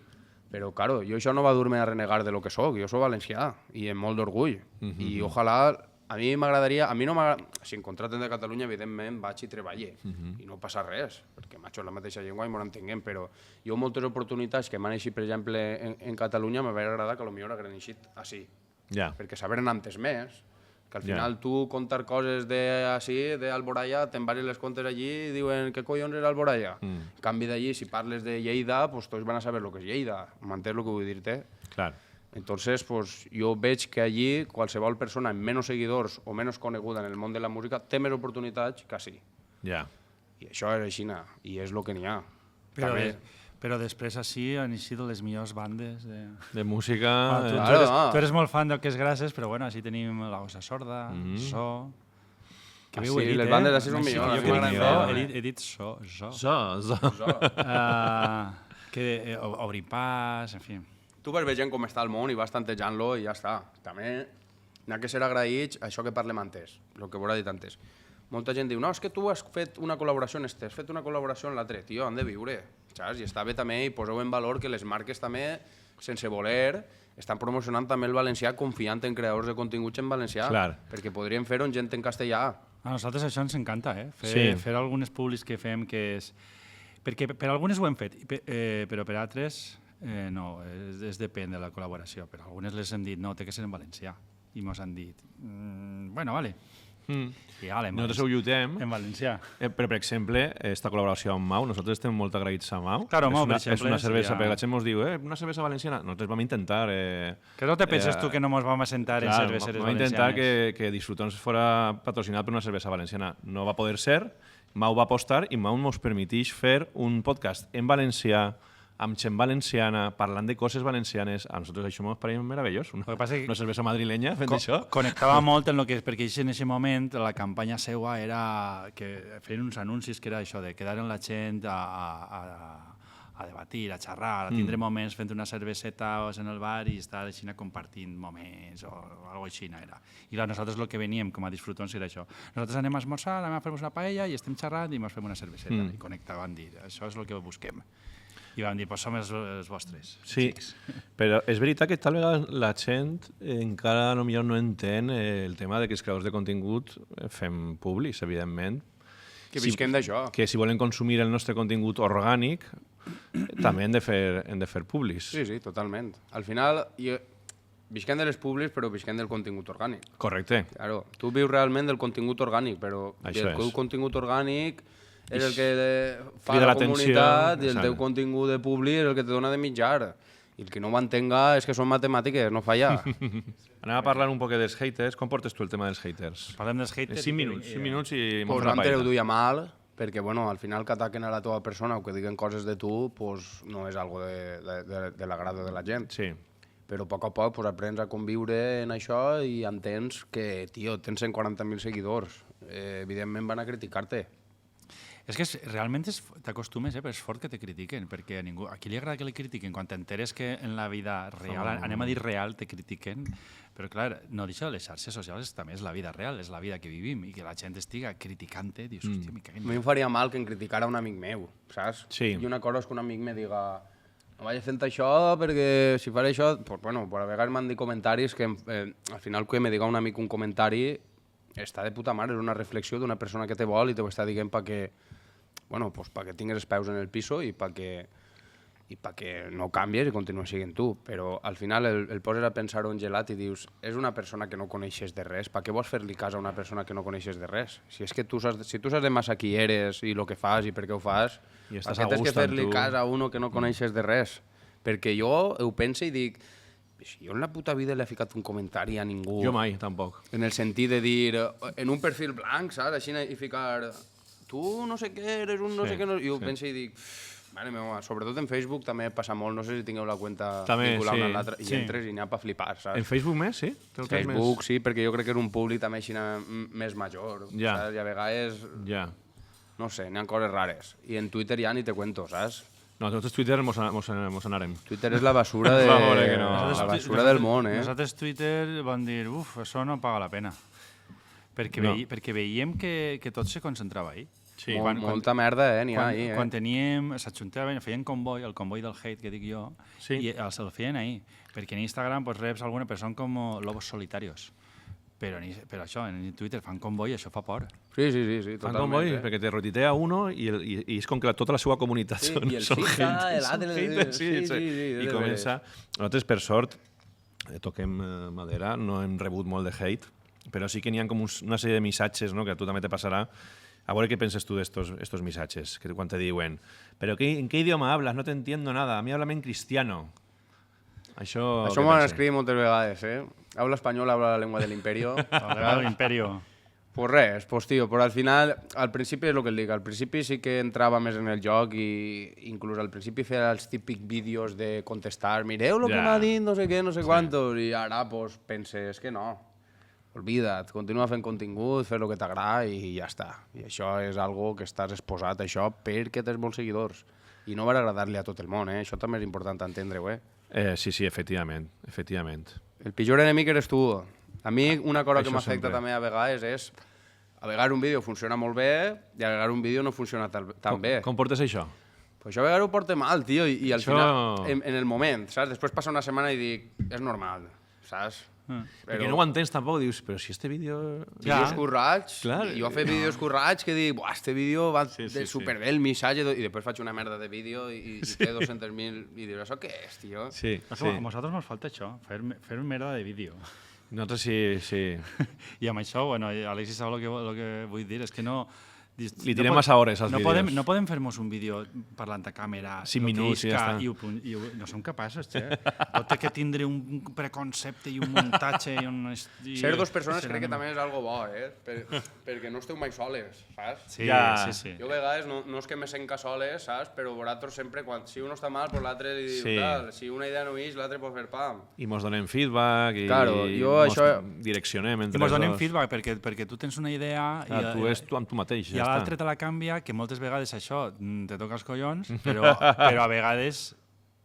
Però, claro, jo això no va dur-me a renegar de lo que soc. Jo soc valencià i amb molt d'orgull. I ojalà... A mi m'agradaria... A mi no m'agrada... Si em contraten de Catalunya, evidentment, vaig i treballe. I no passa res, perquè macho, la mateixa llengua i m'ho entenguem, però jo moltes oportunitats que m'han eixit, per exemple, en Catalunya, m'hauria agradat que potser hagueren eixit així. Perquè saberen antes més, que al final tu contar coses d'ací, d'Alboraya, te'n vas i les contes allí i diuen què collons és Alboraya. En canvi d'allí, si parles de Lleida, pues tots van a saber el que és Lleida. M'entens el que vull dir-te? Clar. Entonces, pues, jo veig que allí qualsevol persona amb menys seguidors o menys coneguda en el món de la música té més oportunitats que així. I això és així, i és el que n'hi ha. Però després així han eixit les millors bandes de música. Tu eres molt fan del que és Gràcies, però bueno, així tenim la Osa Sorda, So... Les bandes així són millors. He dit So. Obrim Pas, en fi... Tu vas veient com està el món i vas tantejant-lo i ja està. També n'hi ha que ser agraïts a això que parlem antes, el que vos he dit antes. Molta gent diu, no, és que tu has fet una col·laboració en este, has fet una col·laboració en l'altre. Tio, han de viure, saps? I està bé també, i poseu en valor que les marques també, sense voler, estan promocionant també el valencià confiant en creadors de continguts en valencià, perquè podríem fer-ho en gent en castellà. A nosaltres això ens encanta, fer algunes publics que fem que és... Perquè per algunes ho hem fet, però per altres... no, és depèn de la col·laboració, però algunes les hem dit, no, té que ser en valencià, i mos han dit, bueno, vale. Nosaltres ho lluitem. En valencià. Però, per exemple, esta col·laboració amb Mau, nosaltres estem molt agraïts a Mau. Claro, Mau, per exemple. És una cervesa, perquè la gent ens diu, una cervesa valenciana. Nosaltres vam intentar... Que no te penses tu que no ens vam assentar en cerveseres valencianes? Vam intentar que Disfrutons fora patrocinat per una cervesa valenciana. No va poder ser, Mau va apostar i Mau ens permeteix fer un podcast en valencià amb gent valenciana, parlant de coses valencianes. A nosaltres això ens pareix meravellós. Lo que passa és que una cervesa madrilenya fent això. Connectava molt en el que, perquè en aquest moment la campanya seva era que feien uns anuncis que era això de quedar amb la gent a debatir, a xerrar, a tindre moments fent una cerveseta en el bar i estar així compartint moments o alguna cosa així era. I clar, nosaltres el que veníem com a disfrutons era això. Nosaltres anem a esmorzar, anem a fer una paella i estem xerrant i ens fem una cerveseta. I connectaven, dir, això és el que busquem. I vam dir, pues som els vostres. Sí, però és veritat que tal vegada la gent encara potser no entén el tema de que els creadors de contingut fem publis, evidentment. Que visquem d'això. Que si volen consumir el nostre contingut orgànic, també hem de fer publis. Sí, sí, totalment. Al final, visquem de les publis, però visquem del contingut orgànic. Correcte. Claro, tu vius realment del contingut orgànic, però Això el teu és. contingut orgànic és el que fa crida la l'atenció, comunitat i el exacte. teu contingut de publi és el que te dona de mitjar. I el que no ho entenga és que són matemàtiques, no falla. Anem a parlar un poc dels haters. Com portes tu el tema dels haters? Parlem dels haters. 5 minuts i Pues mos la antes ho paella. duia mal, perquè bueno, al final que ataquen a la teva persona o que diguen coses de tu, pues, no és algo de l'agrado de la gent. Sí. Però a poc a poc pues, aprens a conviure en això i entens que, tio, tens 140.000 seguidors. Evidentment van a criticar-te. És que realment t'acostumes, però és fort que te critiquen, perquè a qui li agrada que li critiquen? Quan t'enteres que en la vida real, anem a dir real, te critiquen, però clar, no deixa les xarxes socials, també és la vida real, és la vida que vivim, i que la gent estiga criticant-te, dius, hòstia, me A caguen. mi em faria mal que em criticara un amic meu, saps? Sí. I una cosa és que un amic me diga no vagi fent això perquè si faré això... Pues, bueno, a vegades m'han dit comentaris que al final que me diga un amic un comentari està de puta mare, és una reflexió d'una persona que te vol i te ho està dient perquè bueno, pues, perquè tingues els peus en el piso i perquè no canvies i continues sent tu. Però al final el poses a pensar-ho en gelat i dius és una persona que no coneixes de res, per què vols fer-li cas a una persona que no coneixes de res? Si és que si tu saps de massa qui eres i el que fas i per què ho fas, I per estàs què a tens que gust amb fer-li tu? cas a uno que no coneixes de res? Perquè jo ho penso i dic si jo en la puta vida li he ficat un comentari a ningú... Jo mai, tampoc. En el sentit de dir, en un perfil blanc, saps? Així, i ficar, tu no sé què, eres un no sé què... No... I ho penso i dic, mare meva, sobretot en Facebook també passa molt, no sé si tingueu la cuenta També, vinculada sí, una a l'altra, i sí. entres i n'hi ha per flipar, saps? En Facebook més, sí? Té el cas Facebook, sí, perquè jo crec que és un públic també així més major, Ja. saps? I a vegades, Ja. no sé, n'hi ha coses rares. I en Twitter ja ni te cuento, saps? No, nosaltres Twitter mos anarem. Twitter és la basura, Va, veure que no. la basura del món, eh? Nosaltres Twitter van dir, això no paga la pena. Perquè, No. perquè veiem que tot se concentrava ahí. Sí. Molta merda, n'hi ha ahí, Quan teníem, s'ajuntaven, feien comboi, el comboi del hate que dic jo, Sí. i el feien ahí. Perquè en Instagram pues, reps alguna persona com lobos solitarios. Però això, en Twitter fan comboi i això fa por. Sí, Fan totalment. comboi perquè te rotitea uno i és com que tota la seva comunitat Sí, són, i el són fitxa, hate. l'altre, Són haters, sí, I és comença... Nosaltres, per sort, toquem madera, no hem rebut molt de hate, però sí que n'hi ha com una sèrie de missatges, no?, que a tu també te passarà. A veure què penses tu d'estos missatges, que quan te diuen «Però en qué idioma hablas? No te entiendo nada. A mí háblame en cristiano». Això Això què m'ho han penses? escrit moltes vegades, eh? Habla español, habla la lengua del imperio. L'imperio. Pues res, pues tio, però al final, al principi és el que et dic, al principi sí que entrava més en el joc i inclús al principi feia els típics vídeos de contestar, mireu lo que Ja. m'ha dit, no sé què, no sé quantos, i ara pues penses que no, olvida't, continua fent contingut, fer el que t'agrada i ja està. I això és algo que estàs exposat a això perquè tens molts seguidors. I no va agradar-li a tot el món, eh? Això també és important entendre-ho, eh? Sí, efectivament. El pitjor enemic eres tu. A mi una cosa que Això m'afecta sempre. també a vegades és a vegades un vídeo funciona molt bé i a vegades un vídeo no funciona tan bé. Com portes això? Pues això a vegades ho porta mal, tio, i al Això- final, en el moment, saps? Després passa una setmana i dic, és normal, saps? Perquè no ho entens tampoc, dius, però si este vídeo... Vídeos currats, Clar. jo he fet vídeos currats que dic, buah, este vídeo va Sí, de superbé el missatge, i després faig una merda de vídeo i té 200.000 i dius, això què és, tio? Sí, A sí. nosaltres ens falta això, fer merda de vídeo. Nosaltres sí. I amb això, bueno, Alexis sap el que vull dir, és que no... Li tirem massa hores als vídeos. No podem fer-nos un vídeo parlant a càmera 5 minuts i ja està. No som capaços, Pot que tindre un preconcepte i un muntatge i un... Ser dos persones crec que també és algo bo, perquè no esteu mai soles, saps? Sí. Jo a vegades no és que me senca soles, saps? Però vosaltres sempre, si un està mal, pues l'altre li diu tal. Si una idea no ix, l'altre pot fer pam. I mos donem feedback i mos direccionem entre els dos. I mos donem feedback perquè tu tens una idea tu és tu amb tu mateix. I l'altre te la canvia, que moltes vegades això te toca els collons, però a vegades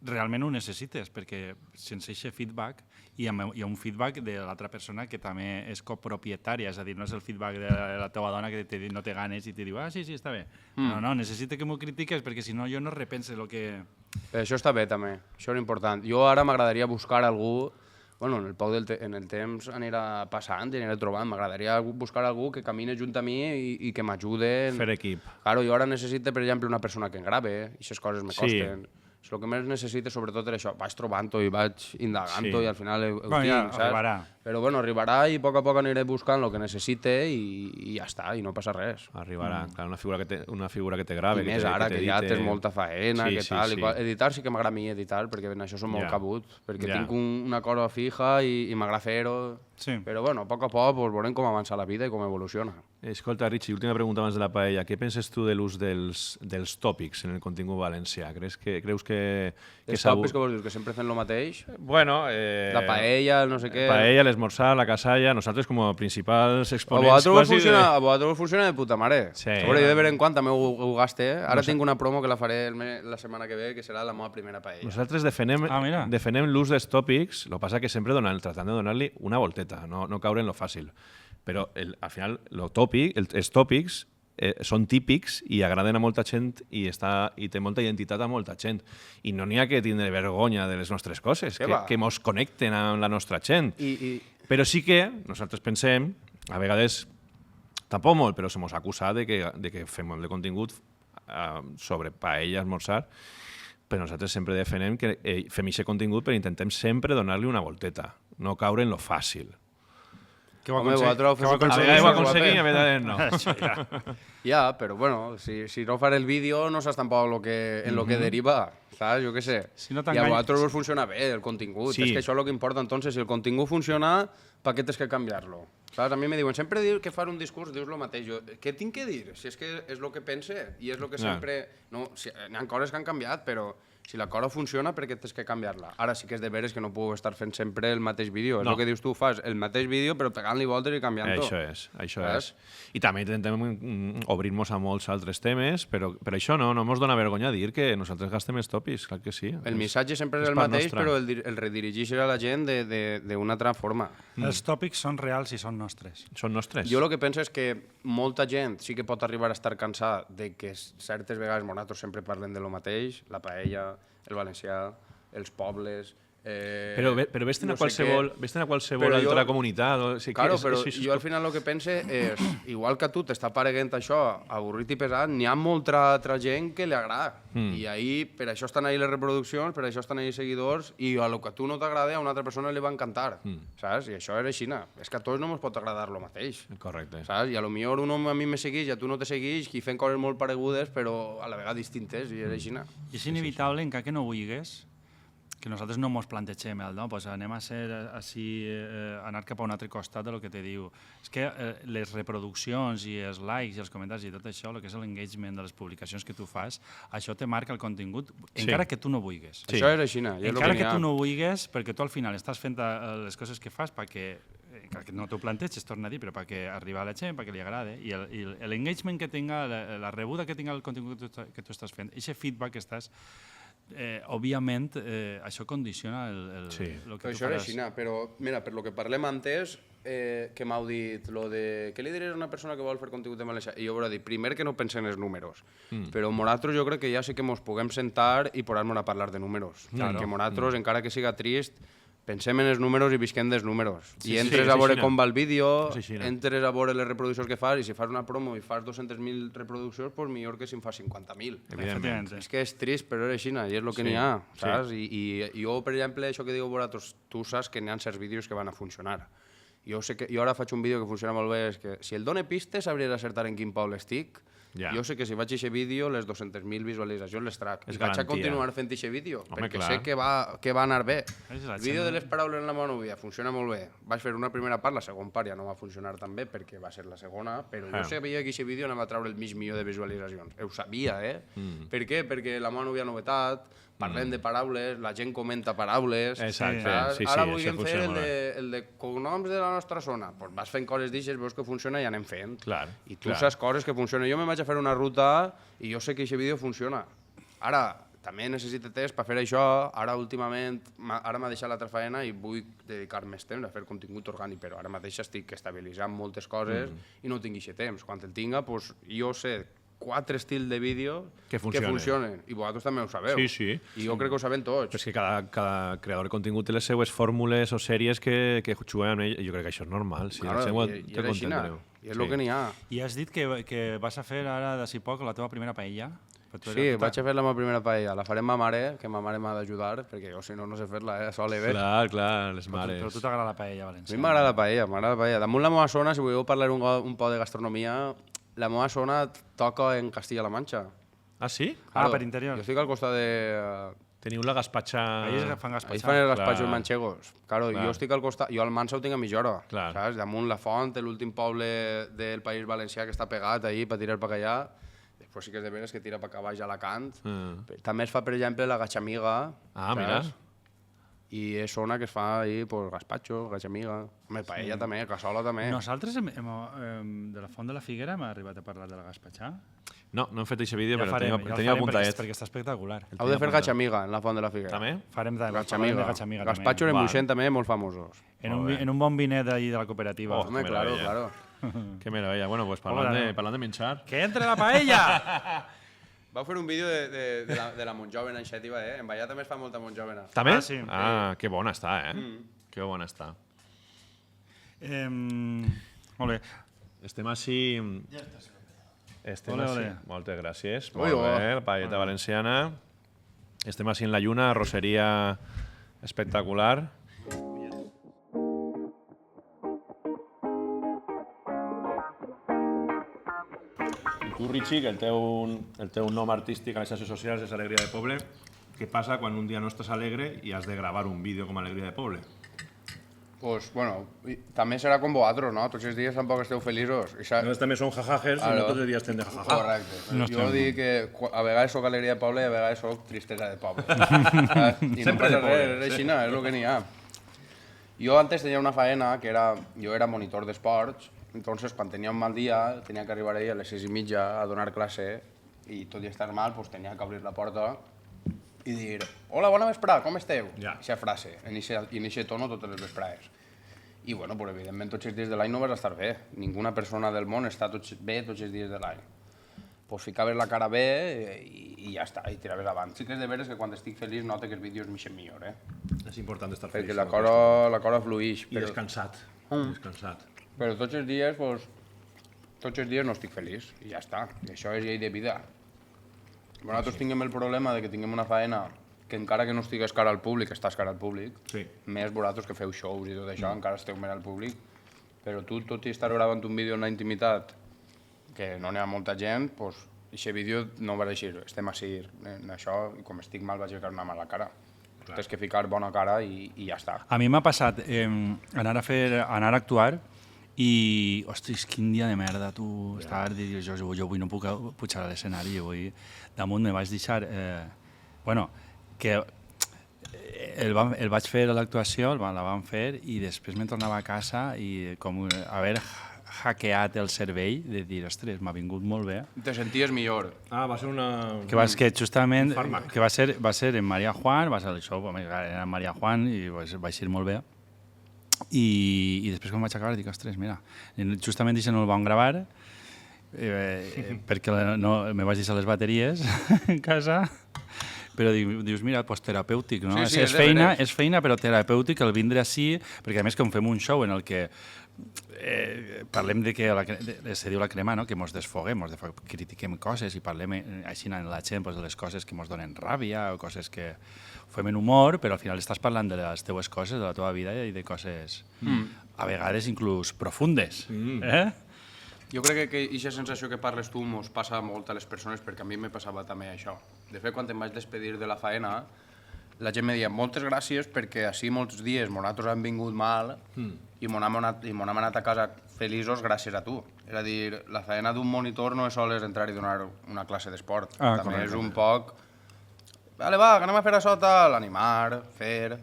realment ho necessites, perquè sense aquest feedback hi ha un feedback de l'altra persona que també és copropietària, és a dir, no és el feedback de la teva dona que no té ganes i te diu, sí, està bé. No, necessita que m'ho critiques perquè si no jo no repense el que... Això està bé també, això és important. Jo ara m'agradaria buscar algú, bueno, en el temps anirà passant i aniré trobant, m'agradaria buscar algú que camine junt a mi i que m'ajude. Fer equip. Claro, jo ara necessito, per exemple, una persona que en grave, i aquestes coses me costen. El que més necessito, sobretot, és això. Vaig trobant-ho i vaig indagant-ho i al final ho tinc, saps? Arribarà. Però bueno, arribarà i a poc a poc aniré buscant el que necessite i ja està, i no passa res. Arribarà. Clar, una figura que te grave. I més ara, que ja tens molta faena, que tal. Editar sí que m'agrada a mi editar, perquè en això som molt cabut, perquè tinc una cosa fija i m'agrada fer-ho. Però bueno, a poc veurem com avança la vida i com evoluciona. Escolta, Richie, última pregunta abans de la paella. Què penses tu de l'ús dels tòpics en el contingut valencià? Creus que els tòpics que vols dir? Que sempre fem el mateix? Bueno... La paella, no sé què... Paella, l'esmorzar, la casalla... Nosaltres, com a principals exponents... A vosaltres funciona de puta mare. Sí. Jo de vegades en quan també ho gaste. Ara tinc una promo que la faré la setmana que ve, que serà la meva primera paella. Nosaltres defenem l'ús dels tòpics, el que passa que sempre tratant de donar-li una volteta, no caure en lo fàcil. Però al final els tòpics són típics i agraden a molta gent i té molta identitat a molta gent. I no n'hi ha que tindre vergonya de les nostres coses, que mos connecten amb la nostra gent. Però sí que nosaltres pensem, a vegades, tampoc molt, però se mos acusa de que fem molt de contingut sobre paella, esmorzar, però nosaltres sempre defenem que fem aquest contingut però intentem sempre donar-li una volteta, no caure en lo fàcil. Que ho aconseguim, a vegades no. Ja, però bueno, si no faré el vídeo no saps tampoc en lo que deriva, saps? Jo què sé. I a vosaltres us funciona bé el contingut, és que això és el que importa. Entonces, si el contingut funciona, per què tens que canviar-lo? Saps? A mi me diuen, sempre que fas un discurs dius el mateix. Jo, què tinc que dir? Si és que és el que pense i és el que sempre... No, n'hi ha coses que han canviat, però si la cosa funciona, per què tens que canviar-la? Ara sí que és de veres que no puc estar fent sempre el mateix vídeo. És el que dius tu, fas el mateix vídeo però pegant-li voltes i canviant-ho. Això és. I també intentem obrir-nos a molts altres temes, però això no mos dona vergonya dir que nosaltres gastem els tòpics, clar que sí. El missatge sempre és el mateix, però el redirigeix a la gent d'una altra forma. Els tòpics són reals i són nostres. Són nostres. Jo el que penso és que molta gent sí que pot arribar a estar cansada de que certes vegades nosaltres sempre parlem de lo mateix, la paella, el valencià, els pobles... Però vés-te'n a qualsevol altra comunitat. Claro, però jo al final el que pense és, igual que a tu t'està pareguent això avorrit i pesat, n'hi ha molta altra gent que li agrada. I ahí, per això estan ahí les reproduccions, per això estan ahí seguidors, i a lo que a tu no t'agrada a una altra persona li va encantar. Saps? I això és així. És que a tots no ens pot agradar el mateix. Correcte. Saps? I a lo millor un home a mi me segueix i a tu no te segueix, i fent coses molt paregudes, però a la vegada distintes, i és així. I és inevitable, encara que no vulguis, que nosaltres no ens plantegem pues anem a ser així, anar cap a un altre costat del que te diu. És que les reproduccions i els likes i els comentaris i tot això, el que és l'engagement de les publicacions que tu fas, això te marca el contingut, encara que tu no vulguis. Això és així. Encara que tu no vulguis, perquè tu al final estàs fent les coses que fas perquè no t'ho planteges, torna a dir, però perquè arriba a la gent, perquè li agrada, i l'engagement que tinga, la rebuda que tinga el contingut que tu estàs fent, aquest feedback que estàs... òbviament, això condiciona el que tu faràs. Això és així, però mira, per lo que parlem antes, que m'heu dit, lo de què li diries a una persona que vol fer contingut en valencià? I jo volia dir, primer que no pensem en els números, però nosaltres jo crec que ja sí que ens puguem sentar i posar-nos a parlar de números. Que nosaltres, encara que siga trist, pensem en els números i visquem dels números. I entres a veure com va el vídeo, entres a veure les reproduccions que fas, i si fas una promo i fas 200.000 reproduccions, doncs millor que si en fas 50.000. És que és trist, però és així, i és el que n'hi ha, saps? I jo, per exemple, això que diu vosaltres, tu saps que n'hi ha certs vídeos que van a funcionar. Jo ara faig un vídeo que funciona molt bé, és que si el done pistes sabries acertar en quin poble estic, Ja. Jo sé que si faig aquest vídeo, les 200.000 visualitzacions les trac. És I vaig a garantia. continuar fent aquest vídeo, Home, perquè clar. sé que va anar bé. És la El vídeo gent- de les paraules en la meva núvia funciona molt bé. Vaig fer una primera part, la segona part ja no va funcionar tan bé perquè va ser la segona, però jo sabia que aquest vídeo anava a treure el mig milió de visualitzacions. Ho sabia, Per què? Perquè la meva núvia novetat, parlem de paraules, la gent comenta paraules... Exacte, saps? sí, Ara això vulguem fer funciona el molt bé. el de cognoms de la nostra zona. Pues vas fent coses d'ixes, veus que funciona i anem fent. Clar, I tu clar. saps coses que funcionen. Jo me vaig a fer una ruta i jo sé que aquest vídeo funciona. Ara, també necessito temps per fer això. Ara, últimament, ara m'ha deixat l'altra feina i vull dedicar més temps a fer contingut orgànic, però ara mateix estic estabilitzant moltes coses i no tinc aquest temps. Quan el tinga, pues, jo sé 4 estils de vídeo Que funcionen. I vosaltres també ho sabeu. Sí, sí. I jo crec que ho saben tots. Però és que cada creador de contingut té les seues fórmules o sèries que juguen amb ell. Jo crec que això és normal. Si Claro, la gent i té és així, content. i és el que n'hi ha. I has dit que vas a fer ara d'ací poc la teva primera paella? Però tu Sí, eres- vaig a fer la meva primera paella. La faré amb ma mare, que ma mare m'ha d'ajudar, perquè jo si no, no sé fer-la, sola bé. Clar, les Però mares. tu t'agrada la paella A mi valenciana. m'agrada la paella, m'agrada la paella. Damunt la meva zona, si voleu parlar un poc de gastronomia, la meva zona toca en Castilla-La Manxa. Ah, sí? Ah, per interior. Jo estic al costat de... Teniu la gaspatxa... Ahí fan Ahí gaspatxar. fan els gaspatxos Clar. manchegos. Claro, Clar. jo estic al costat... Jo al Mansa ho tinc a mitja hora, Clar. saps? Damunt la Font, l'últim poble del País Valencià que està pegat ahí per tirar per allà. Després sí que és de veres que tira per baix a Alacant. També es fa, per exemple, la gatxamiga. Ah, mira. saps? I és zona que es fa ahí, pues, gazpacho, gatxamiga. Home, paella també, cassola també. Nosaltres, de la Font de la Figuera, hem arribat a parlar de la gaspatxar. No, no hem fet aquest vídeo, Ja però farem, tenia ja el tenia farem apuntadet. perquè està espectacular. Heu de fer gatxamiga en la Font de la Figuera. També? Farem de Gatxamiga. gatxamiga Gazpacho també. en Va. Moixent també, molt famosos. En un bon vinet d'allí de la cooperativa. Oh. Home, que claro, meravella. claro. Que meravella. Bueno, pues Hola, no. parlant de menjar... Que entre la paella! Vau fer un vídeo de la Montjovena, en Xètiva, En Vallà també es fa molta Montjovena. També? Ah, sí. Ah, que bona està, Que bona està. Molt bé. Estem així... Estem Ole, així... ole. Moltes gràcies. Ui, Molt oh. bé, la paelleta valenciana. Estem així en la lluna, arrosseria espectacular. I tu, Richie, que el teu nom artístic a les xarxes socials és Alegria de Poble, què passa quan un dia no estàs alegre i has de gravar un vídeo com Alegria de Poble? Pues, bueno, també serà com vosaltres, no? Tots els dies tampoc esteu feliços. Nosaltres també som jajajers i Claro. no tots els dies estem de jajaja. Correcte. Jo dic que a vegades sóc alegria de poble i a vegades sóc tristesa de poble. Saps? I no Sempre passa de poble, res, és així, és el que n'hi ha. Jo antes tenia una faena que era... Jo era monitor d'esports, entonces quan tenia un mal dia tenia que arribar ahí a les 6:30 a donar classe i tot i estar mal pues, tenia que obrir la porta i dir «Hola, bona vesprada, com esteu?» Ja. Eixa frase, en eixe tono totes les vesprades. I bueno, pues, evidentment tots els dies de l'any no vas estar bé. Ninguna persona del món està bé tots els dies de l'any. Pues ficaves la cara bé i ja està, i tiraves avant. Sí que és de veres que quan estic feliç noto que els vídeos m'ixen millor, És important estar perquè feliç. la cosa fluix. I descansat. Descansat. Però tots els dies, pues, tots els dies no estic feliç, i ja està. I això és llei de vida. Nosaltres tinguem el problema de que tinguem una faena que encara que no estigués cara al públic, estàs cara al públic. Sí. Més vosaltres que feu shows i tot això, encara esteu més al públic. Però tu, tot i estar gravant un vídeo en la intimitat, que no n'hi ha molta gent, doncs, aquest vídeo no va així. Estem així en això, i com estic mal vaig ficar una mala cara. Tens que ficar bona cara i ja està. A mi m'ha passat anar a actuar i, ostres, quin dia de merda, tu, estar, dius, jo avui no puc pujar a l'escenari, jo avui damunt me vaig deixar, bueno, que el vaig fer a l'actuació, la vam fer, i després me'n tornava a casa i com haver hackeat el cervell, de dir, ostres, m'ha vingut molt bé. Te senties millor. Ah, va ser una... Que justament, Un fàrmac. que va ser en Maria Juan, va ser el show, era en Maria Juan i va ser molt bé. I després quan vaig acabar dic, ostres, mira, justament això no el vam gravar perquè me vaig deixar les bateries en casa, però dius, mira, doncs terapèutic, no? Sí, sí, és és de veres. és feina, però terapèutic el vindre així, perquè a més com fem un show en el que parlem de que se diu la crema, no? Que mos desfoguem, critiquem coses i parlem així en la gent de les coses que mos donen ràbia o coses que fem en humor, però al final estàs parlant de les teues coses, de la teva vida i de coses a vegades inclús profundes. Jo crec que aquesta sensació que parles tu mos passa molt a les persones, perquè a mi me passava també això. De fet, quan em vaig despedir de la faena, la gent me deia moltes gràcies perquè així molts dies nosaltres hem vingut mal i mon hem anat a casa feliços gràcies a tu. És a dir, la faena d'un monitor no és sols entrar i donar una classe d'esport. També és un poc... Vale, va, que anem a fer això, tal, animar, fer...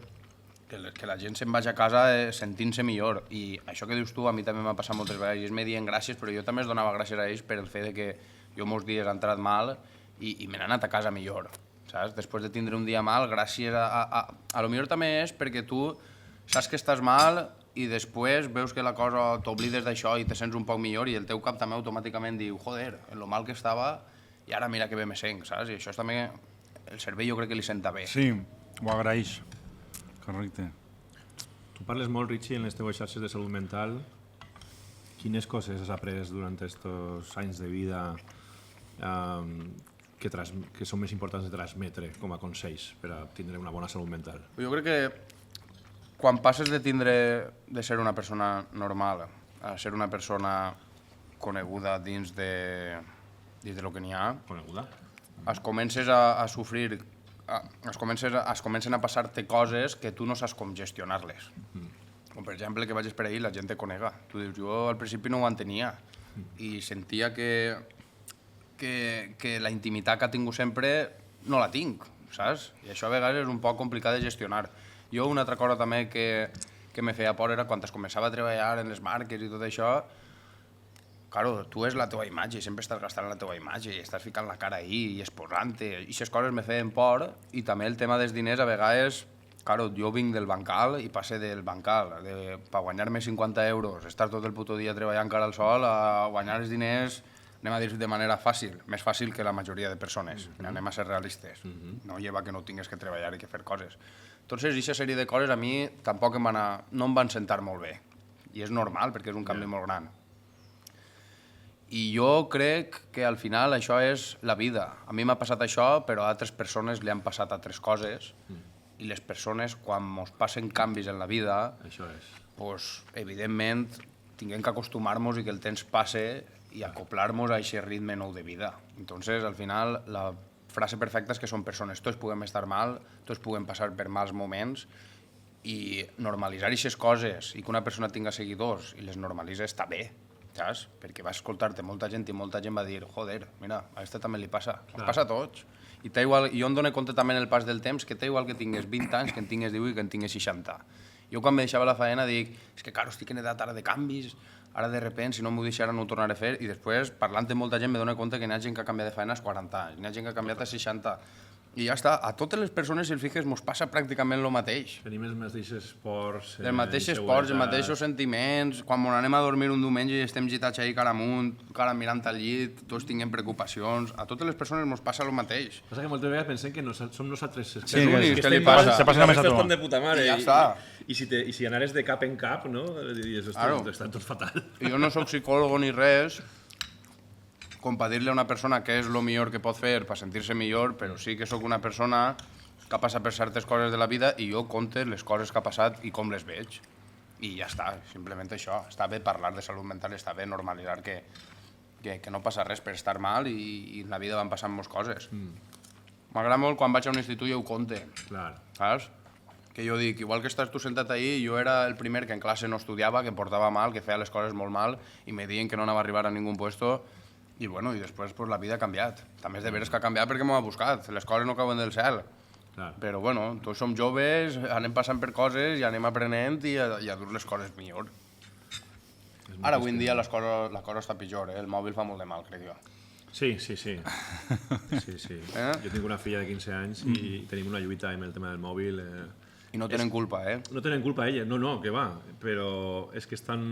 Que la gent se'n vagi a casa sentint-se millor. I això que dius tu a mi també m'ha passat moltes vegades. I ells me diuen gràcies, però jo també els donava gràcies a ells per el fet de que jo molts dies he entrat mal i me n'he anat a casa millor. Saps? Després de tindre un dia mal, gràcies a lo millor també és perquè tu saps que estàs mal i després veus que la cosa t'oblides d'això i te sents un poc millor i el teu cap també automàticament diu joder, en lo mal que estava i ara mira que bé me sent, saps? I això és també... El cervell jo crec que li senta bé. Sí, ho agraeix. Correcte. Tu parles molt, Richie, en les teves xarxes de salut mental. Quines coses has après durant aquests anys de vida que són més importants de transmetre com a consells per a tindre una bona salut mental? Jo crec que quan passes de ser una persona normal a ser una persona coneguda dins de lo que n'hi ha, Coneguda? es comences a sofrir, es comencen a passar-te coses que tu no saps com gestionar-les. Com per exemple, que vaig per ahir, la gent te conega. Tu dius, jo al principi no ho entenia i sentia que la intimitat que ha tingut sempre no la tinc, saps? I això a vegades és un poc complicat de gestionar. Jo una altra cosa també que me feia por era quan es començava a treballar en les marques i tot això. Claro, tu és la teva imatge, sempre estàs gastant la teva imatge i estàs ficant la cara ahí i exposant-te. I aquestes coses me feien por i també el tema dels diners a vegades, claro, jo vinc del bancal i passe del bancal, per guanyar-me 50 euros, estar tot el puto dia treballant cara al sol, a guanyar els diners, anem a dir de manera fàcil, més fàcil que la majoria de persones, anem a ser realistes, no lleva que no tingues que treballar i que fer coses. Entonces, aquesta sèrie de coses a mi tampoc no em van sentar molt bé, i és normal perquè és un canvi molt gran. I jo crec que al final això és la vida. A mi m'ha passat això, però a altres persones li han passat altres coses, i les persones, quan ens passen canvis en la vida, Això és. pues, evidentment, tinguem que acostumar-nos i que el temps passe i acoplar-nos a aquest ritme nou de vida. Entonces, al final, la frase perfecta és que som persones. Tots puguem estar mal, tots puguem passar per mals moments, i normalitzar aquestes coses i que una persona tinga seguidors i les normalitza està bé, saps? Perquè va escoltar-te molta gent i molta gent va dir joder, mira, a este també li passa, ens passa a tots. I igual, jo em dono compte també en el pas del temps que té igual que tingues 20 anys, que en tingues 18 i que en tingues 60. Jo quan me deixava la faena dic, és que claro, estic en edat ara de canvis, ara de repente, si no m'ho deixara no ho tornaré a fer, i després, parlant amb molta gent, me dono compte que n'hi ha gent que ha canviat de faena als 40 anys, n'hi ha gent que ha canviat a 60, i ja està, a totes les persones, si el fiques, mos passa pràcticament el mateix. Tenim els mateixos esports... Els mateixos esports, els mateixos sentiments, quan ens anem a dormir un diumenge i estem gitats ahí cara amunt, cara mirant al llit, tots tinguem preocupacions, a totes les persones ens passa el mateix. Passa que moltes vegades pensem que som nosaltres els Sí, que li passa. Se passa només a tu. estan de puta mare. I ja està. I si anares de cap en cap, no? Diries, Claro. està tot fatal. Jo no sóc psicòleg ni res, com per dir-li a una persona què és el millor que pot fer per sentir-se millor, però sí que sóc una persona que ha passat per certes coses de la vida i jo conte les coses que ha passat i com les veig. I ja està, simplement això. Està bé parlar de salut mental, està bé normalitzar que no passa res per estar mal i en la vida van passant moltes coses. M'agrada molt quan vaig a un institut i ho conte, Clar. saps? Que jo dic, igual que estàs tu sentat ahí, jo era el primer que en classe no estudiava, que em portava mal, que feia les coses molt mal i me deien que no anava a arribar a ningú puesto i bueno, i després pues, la vida ha canviat. També és de veres que ha canviat perquè m'ho ha buscat, les coses no cauen del cel. Clar. Però bueno, tots som joves, anem passant per coses i anem aprenent i a dur les coses millor. Ara, avui en dia, la cosa està pitjor, el mòbil fa molt de mal, crec jo. Sí. sí. Jo tinc una filla de 15 anys i tenim una lluita amb el tema del mòbil. I no tenen culpa, No tenen culpa elles, no, que va, però és que estan,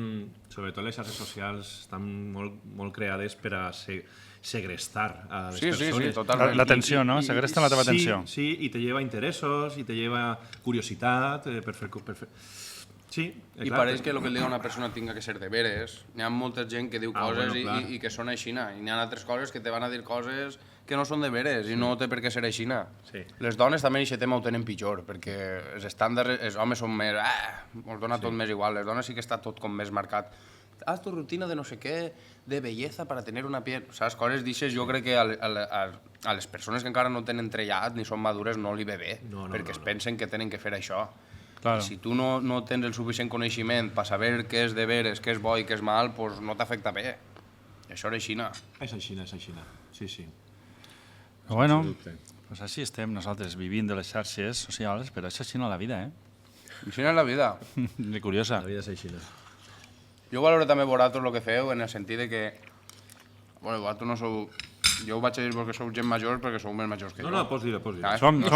sobretot les xarxes socials, estan molt creades per a segrestar a les persones. Sí, totalment. L'atenció, no? Segresten la teva atenció. Sí, i te lleva interessos, i te lleva curiositat per fer... Sí, I pareix que el que li diu a una persona tinga que ser de veres. N'hi ha molta gent que diu coses bueno, i que són aixina. I n'hi ha altres coses que te van a dir coses que no són de veres i no té per què ser aixina. Sí. Les dones també en aquest tema ho tenen pitjor, perquè els estàndards, els homes són més... ens dona tot més igual. Les dones sí que està tot com més marcat. haz tu rutina de no sé què, de belleza para tener una piel... Saps? Coses d'ixes jo crec que a les persones que encara no tenen trellat ni són madures no li ve bé, perquè es pensen que tenen que fer això. Claro. I si tu no tens el suficient coneixement per saber què és de veres, què és bo i què és mal, pues no t'afecta bé. Això era aixina. És aixina. Sí, sí. Bueno, pues així estem nosaltres vivint de les xarxes socials, però és així la vida, Aixina és la vida. Curiosa. La vida és aixina. Jo valoro també vosaltres el que feu, en el sentit de que... Bueno, vosaltres no sou... Jo ho vaig a dir perquè sou gent major, perquè sou més majors que jo. No, pots dir. Som gent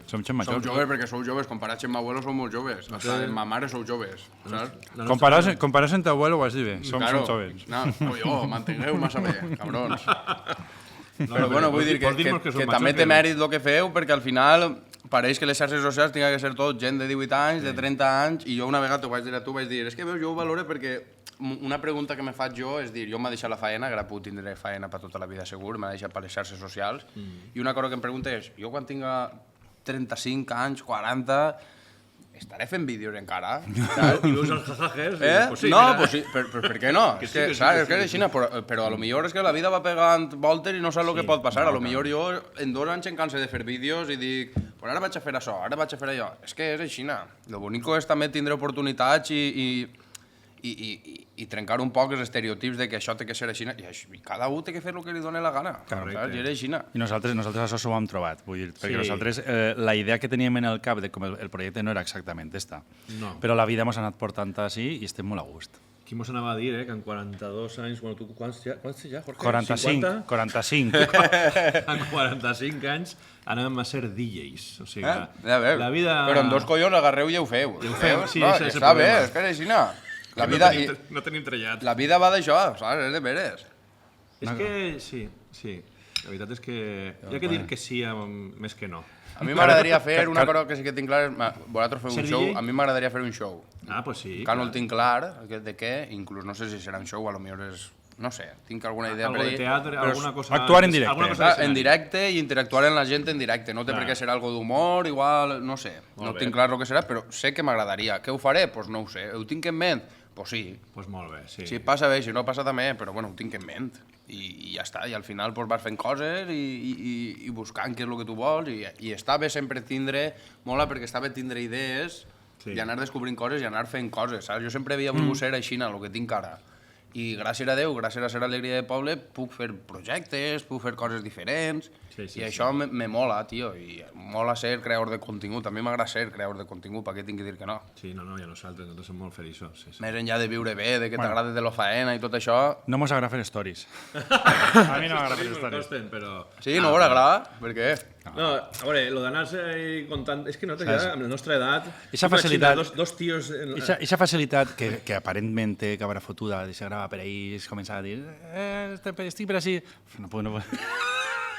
Sou majors. joves perquè sou joves, comparat amb abuelo sou molt joves. Hasta amb ma mare sou joves, saps? Comparats amb tu abuelo ho has dit bé, som joves. No, jo, mantingueu massa bé, cabrons. Però bueno, vull dir que també té mèrit el que feu, perquè al final pareix que les xarxes socials tinguin que ser tot gent de 18 anys, de 30 anys, i jo una vegada t'ho vaig dir a tu, vaig dir, és que veus, jo ho valoro perquè una pregunta que me faig jo és dir, jo m'ha deixat la faena, que ara puc tindre faena per tota la vida segur, m'ha deixat per les xarxes socials, i una cosa que em pregunta és, jo quan tinga 35 anys, 40, estaré fent vídeos encara? I veus els jajajes? Pues sí, no, pues sí, per què no? És que és així, però a lo millor és que la vida va pegant voltes i no saps el que pot passar. A lo millor jo en 2 anys em canse de fer vídeos i dic, pues ara vaig a fer això, ara vaig a fer allò. És que és així. Lo bonico és també tindre oportunitats i trencar un poc els estereotips de que això té que ser així, i cada un té que fer el que li doni la gana. Saps? I era així. I nosaltres això s'ho hem trobat, vull dir, perquè nosaltres la idea que teníem en el cap de com el projecte no era exactament esta, però la vida ens ha anat portant així i estem molt a gust. Qui mos anava a dir, que en 42 anys... Bueno, tu quants ja, Jorge? 45. 45. En 45 anys anàvem a ser DJs. O sigui, la vida... Però en 2 collons agarreu i ja ho feu. Ja ho fem, sí, no, és el està bé, problema. és que és així. La vida... No tenim trellat. La vida va d'això, saps? És de veres. És que sí. La veritat és que hi ha que dir que sí més que no. A mi m'agradaria fer una cosa que sí que tinc clar, vosaltres feu un show, DJ? a mi m'agradaria fer un show. Pues sí. Encara no el tinc clar, de què, inclús no sé si serà un show, a lo millor és... No sé, tinc alguna idea Algo de teatre, alguna cosa... Actuar en directe. En directe i interactuar amb la gent en directe. No té per què ser algo d'humor, igual, no sé. No tinc clar el que serà, però sé que m'agradaria. Què ho faré? Doncs no ho sé. Ho tinc en ment? Doncs sí. Doncs molt bé, sí. Si passa bé, si no passa també, però bueno, ho tinc en ment. I ja està, i al final pues, vas fent coses i buscant què és el que tu vols i està bé sempre tindre, mola perquè està bé tindre idees i anar descobrint coses i anar fent coses, saps? Jo sempre havia volgut ser així, el que tinc ara. I gràcies a Déu, gràcies a ser Alegria de Poble, puc fer projectes, puc fer coses diferents, i això me mola, tio, i mola ser creador de contingut. A mi m'agrada ser creador de contingut, per què tinc que dir que no? Sí, no, i a nosaltres som molt feliços. Sí. Més enllà de viure bé, de que t'agrada de la faena i tot això... No mos agrada fer stories. A mi no m'agrada fer stories. Però... Sí, no m'agrada? Per què? No, a veure, lo d'anar-se contant... És que no, ja, amb la nostra edat... Eixa facilitat... Dos tios... Eixa facilitat que aparentment té cabra fotuda, de ser grava per ahí, és començar a dir estic per així... No puc.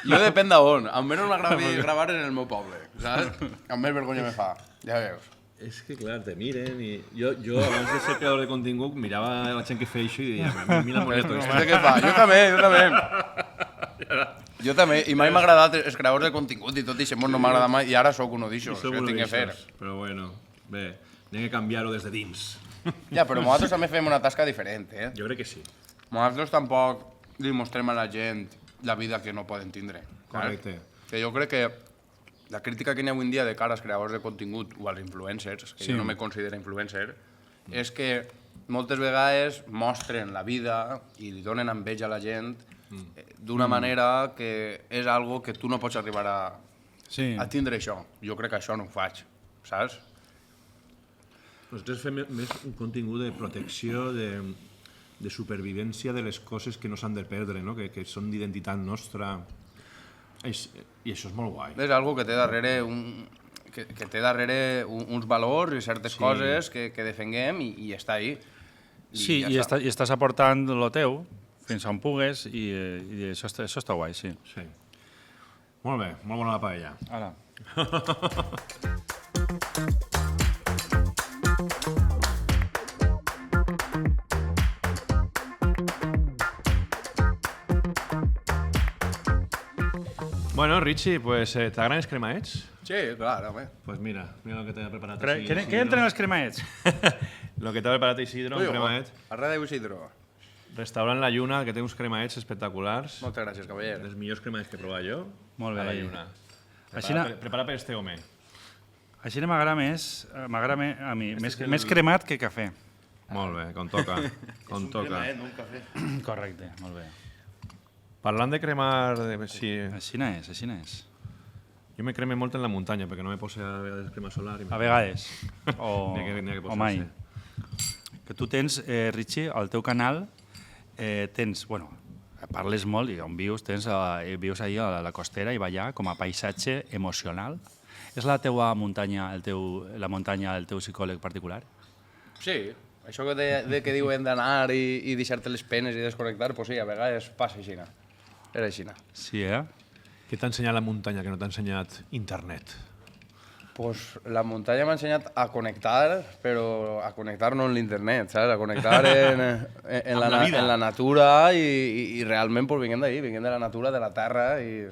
Jo depèn d'on. Almenys m'agrada gravar en el meu poble, saps? Amb més vergonya me fa, ja veus. És que, clar, te miren i... Jo abans de ser creador de contingut, mirava la gent que feia això i deia, mira molesto. Què fa? Jo també. Jo també, i mai m'ha agradat els creadors de contingut i tot i no m'agrada mai, i ara sóc uno d'aixòs, que tinc que fer. Però bueno, bé, anem a canviar-ho des de dins. Ja, però nosaltres també fem una tasca diferent, Jo crec que sí. Nosaltres tampoc li mostrem a la gent la vida que no poden tindre. Correcte. Que jo crec que la crítica que hi ha avui en dia de cara als creadors de contingut o als influencers, que jo no me considero influencer, és que moltes vegades mostren la vida i li donen enveja a la gent d'una manera que és algo que tu no pots arribar a tindre això. Jo crec que això no ho faig, saps? Nosaltres fem més un contingut de protecció, de supervivència de les coses que no s'han de perdre, no? Que són d'identitat nostra. I això és molt guai. És algo que té darrere que té darrere uns valors i certes coses que defenguem i està ahí. Sí, i estàs aportant lo teu fins on pugues i això està guai, sí. Sí. Molt bé, molt bona la paella. Ara. Bueno, Richie, pues, t'agraden els cremaets? Sí, clar, home. Pues mira el que t'he preparat. Què entren els cremaets? Lo que t'ha preparat Isidro, un cremaet. Arreda Isidro. Restaurant La Lluna, que té uns cremaets espectaculars. Moltes gràcies, cavaller. Els millors cremaets que he provat jo. Molt bé. A La Lluna. Així Prepara per este home. m'agrada més, a mi, més cremat que cafè. Molt bé, com toca. Com toca. no un cafè. Correcte, molt bé. Parlant de cremar... Sí, Així és. jo me creme molt en la muntanya, perquè no me posa a vegades crema solar. A vegades. O, N'hi ha que o mai. posar-se. Que tu tens, Richie, al teu canal, tens, bueno, parles molt i on vius, vius ahir a la costera i ballar com a paisatge emocional. És la teua muntanya, la muntanya del teu psicòleg particular? Sí, això que diuen d'anar i deixar-te les penes i desconnectar, pues sí, a vegades passa així. Era així. Sí, Què t'ha ensenyat la muntanya que no t'ha ensenyat internet? Pues la muntanya m'ha ensenyat a connectar, però a connectar no en l'internet, saps? A connectar en la natura i realment pues, vinguem d'ahir, vinguem de la natura, de la terra i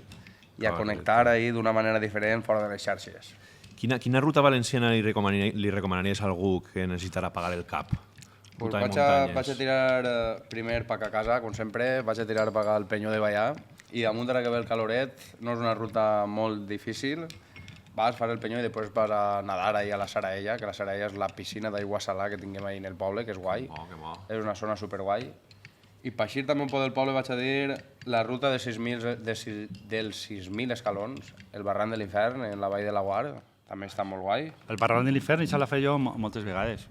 a connectar ahir d'una manera diferent fora de les xarxes. Quina ruta valenciana li recomanaries a algú que necessitara pagar el cap? Pues Ruta de vaig a muntanyes. tirar primer pa a casa, com sempre, vaig a tirar a pagar el Penyó de Ballà i damunt de la que ve el caloret no és una ruta molt difícil. Vas, fas el Penyó i després vas a nadar ahí a la Saraella, que la Saraella és la piscina d'aigua salada que tinguem ahí en el poble, que és guai. Oh, que bo. És una zona superguai. I per eixir també un poc del poble vaig a dir la ruta dels 6.000 escalons, el barranc de l'Infern, en la vall de la Guar, també està molt guai. El barranc de l'Infern, això la feia jo moltes vegades.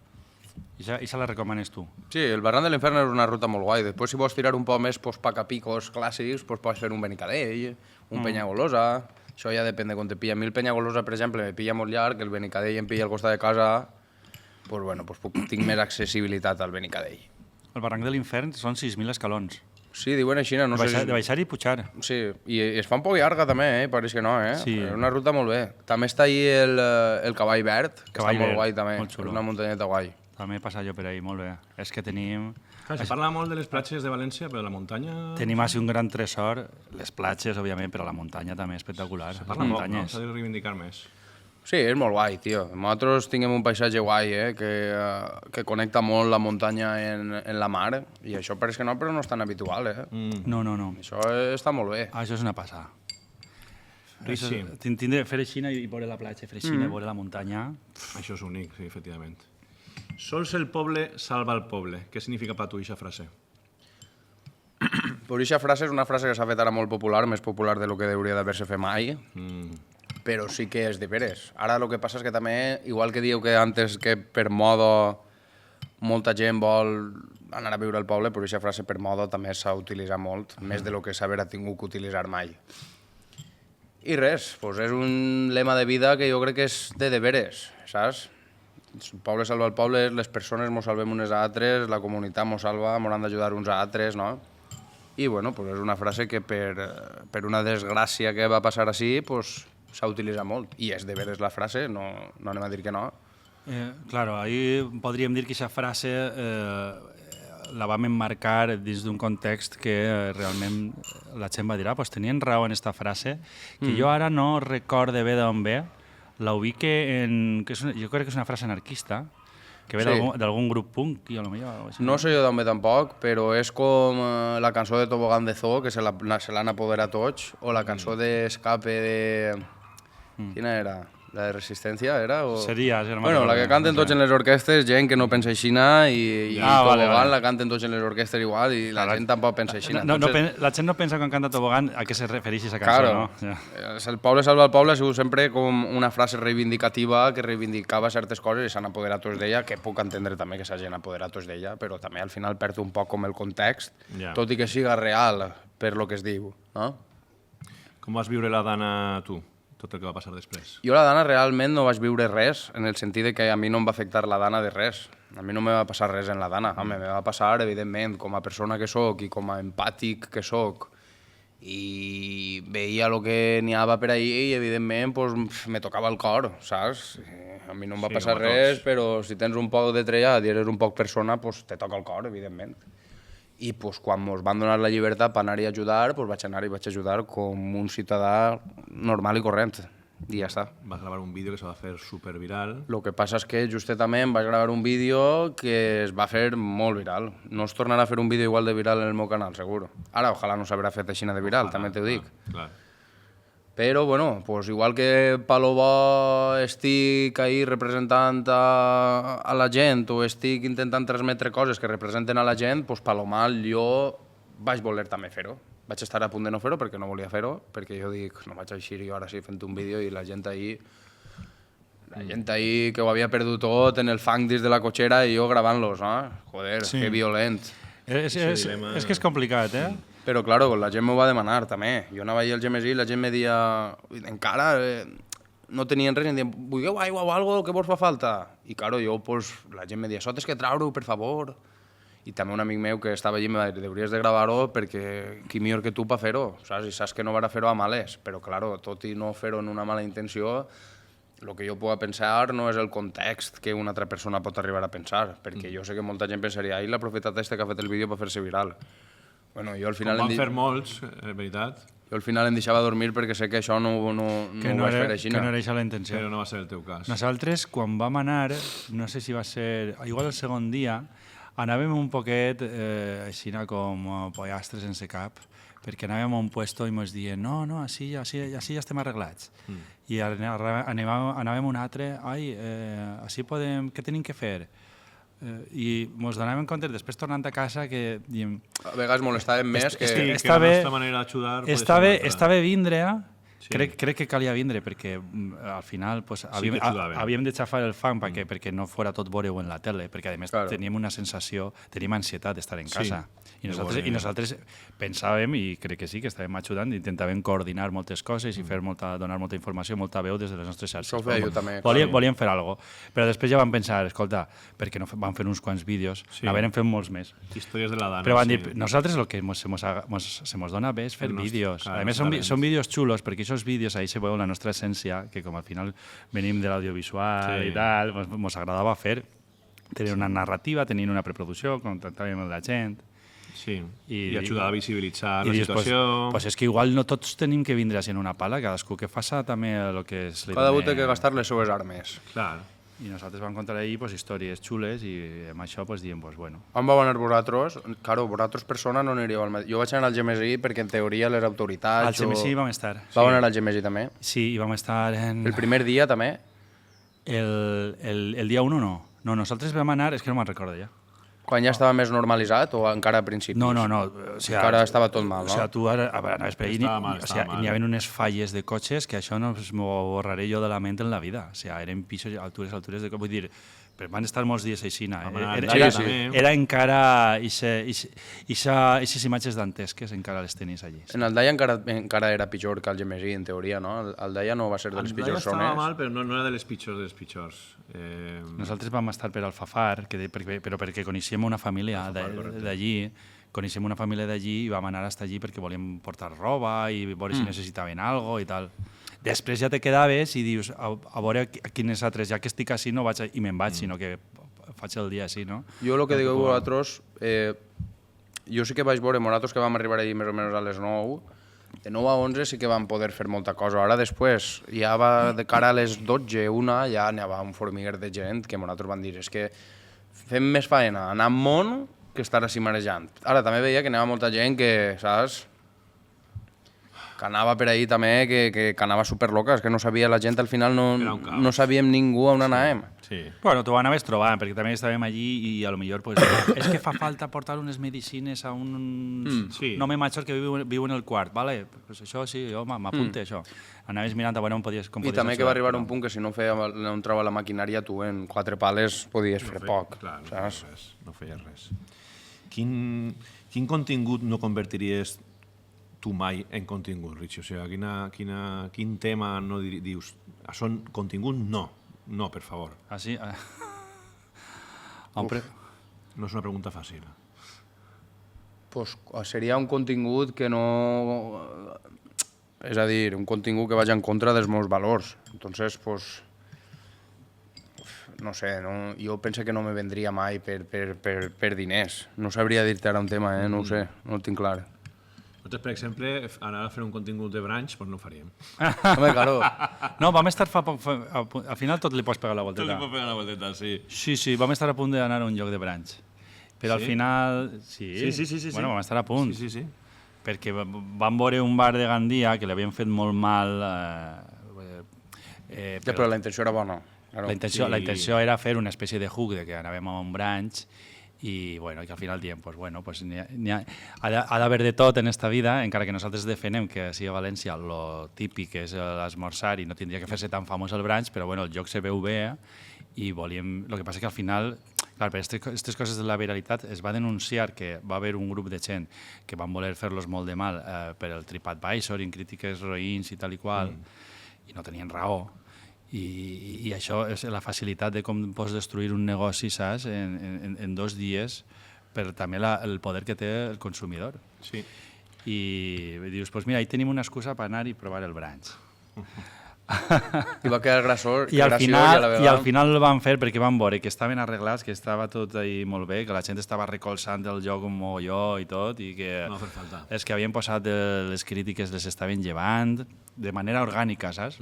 I la recomanes tu. Sí, el barranc de l'Infern és una ruta molt guai. Després, si vols tirar un poc més pues, pacapicos clàssics, pues, pots fer un Benicadell, un Penyagolosa. Això ja depèn de quan te pilla. A mi el Penyagolosa, per exemple, me pilla molt llarg, el Benicadell em pilla al costat de casa, pues, bueno, pues, tinc més accessibilitat al Benicadell. El barranc de l'Infern són 6.000 escalons. Sí, diuen així, no sé De baixar i pujar. Sí, i es fa un poc llarga també, pareix que no, Sí. És una ruta molt bé. També està ahí el Cavall Verd, que Cavall està molt Verd, guai també. molt xulo. És una muntanyeta guai. També he passat jo per ahí, molt bé. És que tenim... Clar, se parla molt de les platges de València, però la muntanya... Tenim així un gran tresor, les platges, òbviament, però la muntanya també és espectacular. Se Les parla molt, no? muntanyes. S'ha de reivindicar més. Sí, és molt guai, tio. Nosaltres tinguem un paisatge guai, que connecta molt la muntanya en la mar, i això pareix que no, però no és tan habitual, No. Això està molt bé. Això és una passada. Richie, Tindre, fer aixina i veure la platja, fer aixina, veure la muntanya... això és únic, sí, efectivament. Sols el poble salva el poble. Què significa per tu aquesta frase? Però aquesta frase és una frase que s'ha fet ara molt popular, més popular de lo que hauria d'haver-se fet mai, però sí que és de veres. Ara el que passa és que també, igual que diu que antes que per moda molta gent vol anar a viure al poble, però aquesta frase per moda també s'ha utilitzat molt, més de lo que s'haver tingut que utilitzar mai. I res, doncs és un lema de vida que jo crec que és de veres, saps? El poble salva el poble, les persones mos salvem unes a altres, la comunitat mos salva, mos han d'ajudar uns a altres, no? I bueno, pues és una frase que per una desgràcia que va passar així, pues, s'ha utilitzat molt. I és de veres la frase, no anem a dir que no. Claro, ahí podríem dir que aquesta frase la vam emmarcar dins d'un context que realment la gent va dir, pues tenien raó en aquesta frase, que jo ara no recorde bé d'on ve, la ubique en... jo crec que és una frase anarquista, que ve d'algun grup punk, i a lo millor... No sé jo d'on ve tampoc, però és com la cançó de Tobogán de Zoo, que se l'han apoderat tots, o la cançó d'Escape de... Quina era? La de Resistència, era? O... Seria, si no Bueno, la que canten tots en les orquestres, gent que no pensa aixina, i Tobogán la canten tots en les orquestres igual, i la gent tampoc pensa aixina. La gent no pensa quan canta Tobogán a què se refereix aquesta cançó, no? Claro, el poble salva el poble ha sigut sempre com una frase reivindicativa que reivindicava certes coses i s'han apoderat tots d'ella, que puc entendre també que s'hagin apoderat tots d'ella, però també al final perd un poc com el context, tot i que siga real per lo que es diu, no? Com vas viure la Dana tu? Tot el que va passar després. Jo la Dana realment no vaig viure res, en el sentit de que a mi no em va afectar la Dana de res. A mi no me va passar res en la Dana. Home, me va passar, evidentment, com a persona que sóc i com a empàtic que sóc. I veia el que n'hi havia per ahí i, evidentment, pues, me tocava el cor, saps? A mi no em va passar res, però si tens un poc de trellat i eres un poc persona, pues, te toca el cor, evidentment. I pues, quan ens van donar la llibertat per anar-hi a ajudar, pues, vaig anar i vaig ajudar com un ciutadà normal i corrent. i ja està. Vas gravar un vídeo que se va fer superviral. El que passa és que justament vaig gravar un vídeo que es va fer molt viral. No es tornarà a fer un vídeo igual de viral en el meu canal, segur. Ara, ojalà no s'haurà fet així de viral, també t'ho dic. Clar. Però, bueno, pues igual que Palo Bo estic ahí representant a la gent o estic intentant transmetre coses que representen a la gent, pues Palomal jo vaig voler també fer-ho. Vaig estar a punt de no fer-ho perquè no volia fer-ho, perquè jo dic, no vaig eixir jo ara sí fent un vídeo i la gent ahí que ho havia perdut tot en el fang dins de la cotxera i jo gravant-los, no? Joder, Sí. que violent. És que és complicat, eh? Però, claro, la gent m'ho va demanar, també. Jo anava allà al Gemesí i la gent me dia... Encara no tenien res, i em deien, vulgueu aigua o algo que vos fa falta? I, claro, jo, pues, la gent me dia, sotes que traure-ho, per favor. I també un amic meu que estava allí me va dir, hauries de gravar-ho perquè qui millor que tu per fer-ho, saps? I saps que no va fer-ho a males, però, claro, tot i no fer-ho en una mala intenció, el que jo puc pensar no és el context que una altra persona pot arribar a pensar, perquè jo sé que molta gent pensaria, ai, la profetata que ha fet el vídeo per fer-se viral. Bueno, jo al final... Com van fer molts, veritat, Jo al final em deixava dormir perquè sé que això no ho vaig fer així. Que no era això la intenció. però no va ser el teu cas. Nosaltres, quan vam anar, no sé si va ser, igual el segon dia, anàvem un poquet així com pollastres sense cap, perquè anàvem a un puesto i ens diuen no, així ja estem arreglats. I anàvem a un altre, així podem, què tenim que fer? I ens donàvem compte, després tornant a casa, que diem... A vegades molestàvem més que... Sí, està que bé, la nostra manera d'ajudar... podia ser una altra. està bé vindre, Sí. crec que calia vindre, perquè al final pues, havíem de xafar el fang perquè no fora tot veure-ho en la tele, perquè a més Claro. teníem una sensació, teníem ansietat d'estar en Sí. casa. I nosaltres pensàvem, i crec que sí, que estàvem ajudant, intentàvem coordinar moltes coses i donar molta informació, molta veu des de les nostres xarxes. Això ho feia jo també, Volíem fer alguna cosa. Però després ja vam pensar, escolta, perquè no vam fer uns quants vídeos, Sí. n'haveren fet molts més. Històries de la Dana. Però van sí. dir, nosaltres el que se mos dona bé és fer El nostre- vídeos. clar, A més, els són vídeos xulos, perquè aquests vídeos ahí se veu la nostra essència, que com al final venim de l'audiovisual Sí. i tal, mos agradava fer. Tenir una narrativa, tenir una preproducció, contactàvem amb la gent. Sí, I- i ajudar a visibilitzar I la dius, situació... pues és que igual no tots tenim que vindre així en una pala, cadascú que faça també el que és... Cada un té que gastar les seues armes. Clar. I nosaltres vam contar ahir pues, històries xules i amb això pues, diem, pues, bueno, On vau anar vosaltres? Claro, vosaltres persona no aniríeu al mateix. Jo vaig anar al Gemesí perquè en teoria les autoritats... al CMSI vam estar. Vau anar al Gemesí també? Sí, i vam estar en... El primer dia també? El dia 1 no. No, nosaltres vam anar, és que no me'n recordo ja. Quan ja estava més normalitzat o encara a principis? No. O sigui, Encara estava tot mal, no? O sigui, tu ara anaves per allà Estava mal, o sigui, estava mal. n'hi havia unes falles de cotxes que això no m'ho borraré jo de la ment en la vida. O sigui, eren pisos, altures de... Vull dir, però van estar molts dies així. Vam anar a Era, Andalla, era, també. era encara... Ixes imatges dantesques encara les tenies allí. En Aldaia encara era pitjor que el Gemesí, en teoria, no? Aldaia no va ser de les Andalla pitjors estava zones. mal, però no era de les pitjors dels pitjors. Nosaltres vam estar per Alfafar, però perquè coneixíem una família d'allí, coneixíem una família d'allí i vam anar fins allí perquè volíem portar roba i veure si necessitaven alguna cosa i tal. Després ja te quedaves i dius, a veure a quines altres, ja que estic així no vaig i me'n vaig, sinó que faig el dia així, no? Jo el que digueu vosaltres, jo sí que vaig veure, nosaltres que vam arribar allí més o menys a les 9, de 9 a 11 sí que vam poder fer molta cosa. Ara després, ja va de cara a les 12, una, ja anava un formiguer de gent que nosaltres van dir, és que fem més faena anar amb món que estar així marejant. Ara també veia que anava molta gent que, saps, que anava per ahí també, que anava superloca, és que no sabia la gent, al final Era un caos. no sabíem ningú on anàvem. Sí. Bueno, t'ho anaves trobant, perquè també estàvem allí i a lo millor pues, és que fa falta portar unes medicines a un sí. home major que viu en el quart, vale? Pues això sí, jo m'apunte això. Anaves mirant a veure on podies, com I podies també que va ajudar, arribar però- un punt que si no entrava la maquinària, tu en 4 pales podies fer poc, Clar, no saps? feies res. No feies res. Quin contingut no convertiries tu mai en contingut, Richi? O sigui, quin tema no dius, això contingut no, per favor. Ah, sí? No és una pregunta fàcil. Pues seria un contingut que no... És a dir, un contingut que vagi en contra dels meus valors. Entonces, pues... No sé, no, jo penso que no me vendria mai per diners. No sabria dir-te ara un tema, no ho sé, no ho tinc clar. Nosaltres, per exemple, anar a fer un contingut de branch, doncs no ho faríem. Home, claro. No, vam estar fa poc... Al final tot li pots pegar la Tu li volteta. pots pegar la volteta, sí. Sí, vam estar a punt d'anar a un lloc de branch. Però al Sí? final... Sí, Sí. Bueno, vam estar a punt. Sí. Perquè vam veure un bar de Gandia que li havien fet molt mal... Ja, però la intenció era bona. Claro. La intenció era fer una espècie de hook de que anàvem a un branch i bueno, que al final diem, pues, bueno, pues ha d'haver de tot en esta vida, encara que nosaltres defenem que sigui a València lo típic és l'esmorzar i no tindria que fer-se tan famós el branch, però bueno, el joc se veu bé i volíem... El que passa que al final, clar, per aquestes coses de la viralitat es va denunciar que va haver un grup de gent que van voler fer-los molt de mal per el TripAdvisor i en crítiques roïns i tal i qual, i no tenien raó. I això és la facilitat de com pots destruir un negoci, saps, en 2 dies, per també el poder que té el consumidor. Sí. I dius, pues mira, ahí tenim una excusa per anar i provar el branch. I va quedar graciós I al vegada... final el van fer perquè van veure que estaven arreglats, que estava tot ahí molt bé, que la gent estava recolzant el joc un mogolló i tot, i que No fa falta. els que havien posat les crítiques les estaven llevant de manera orgànica, saps?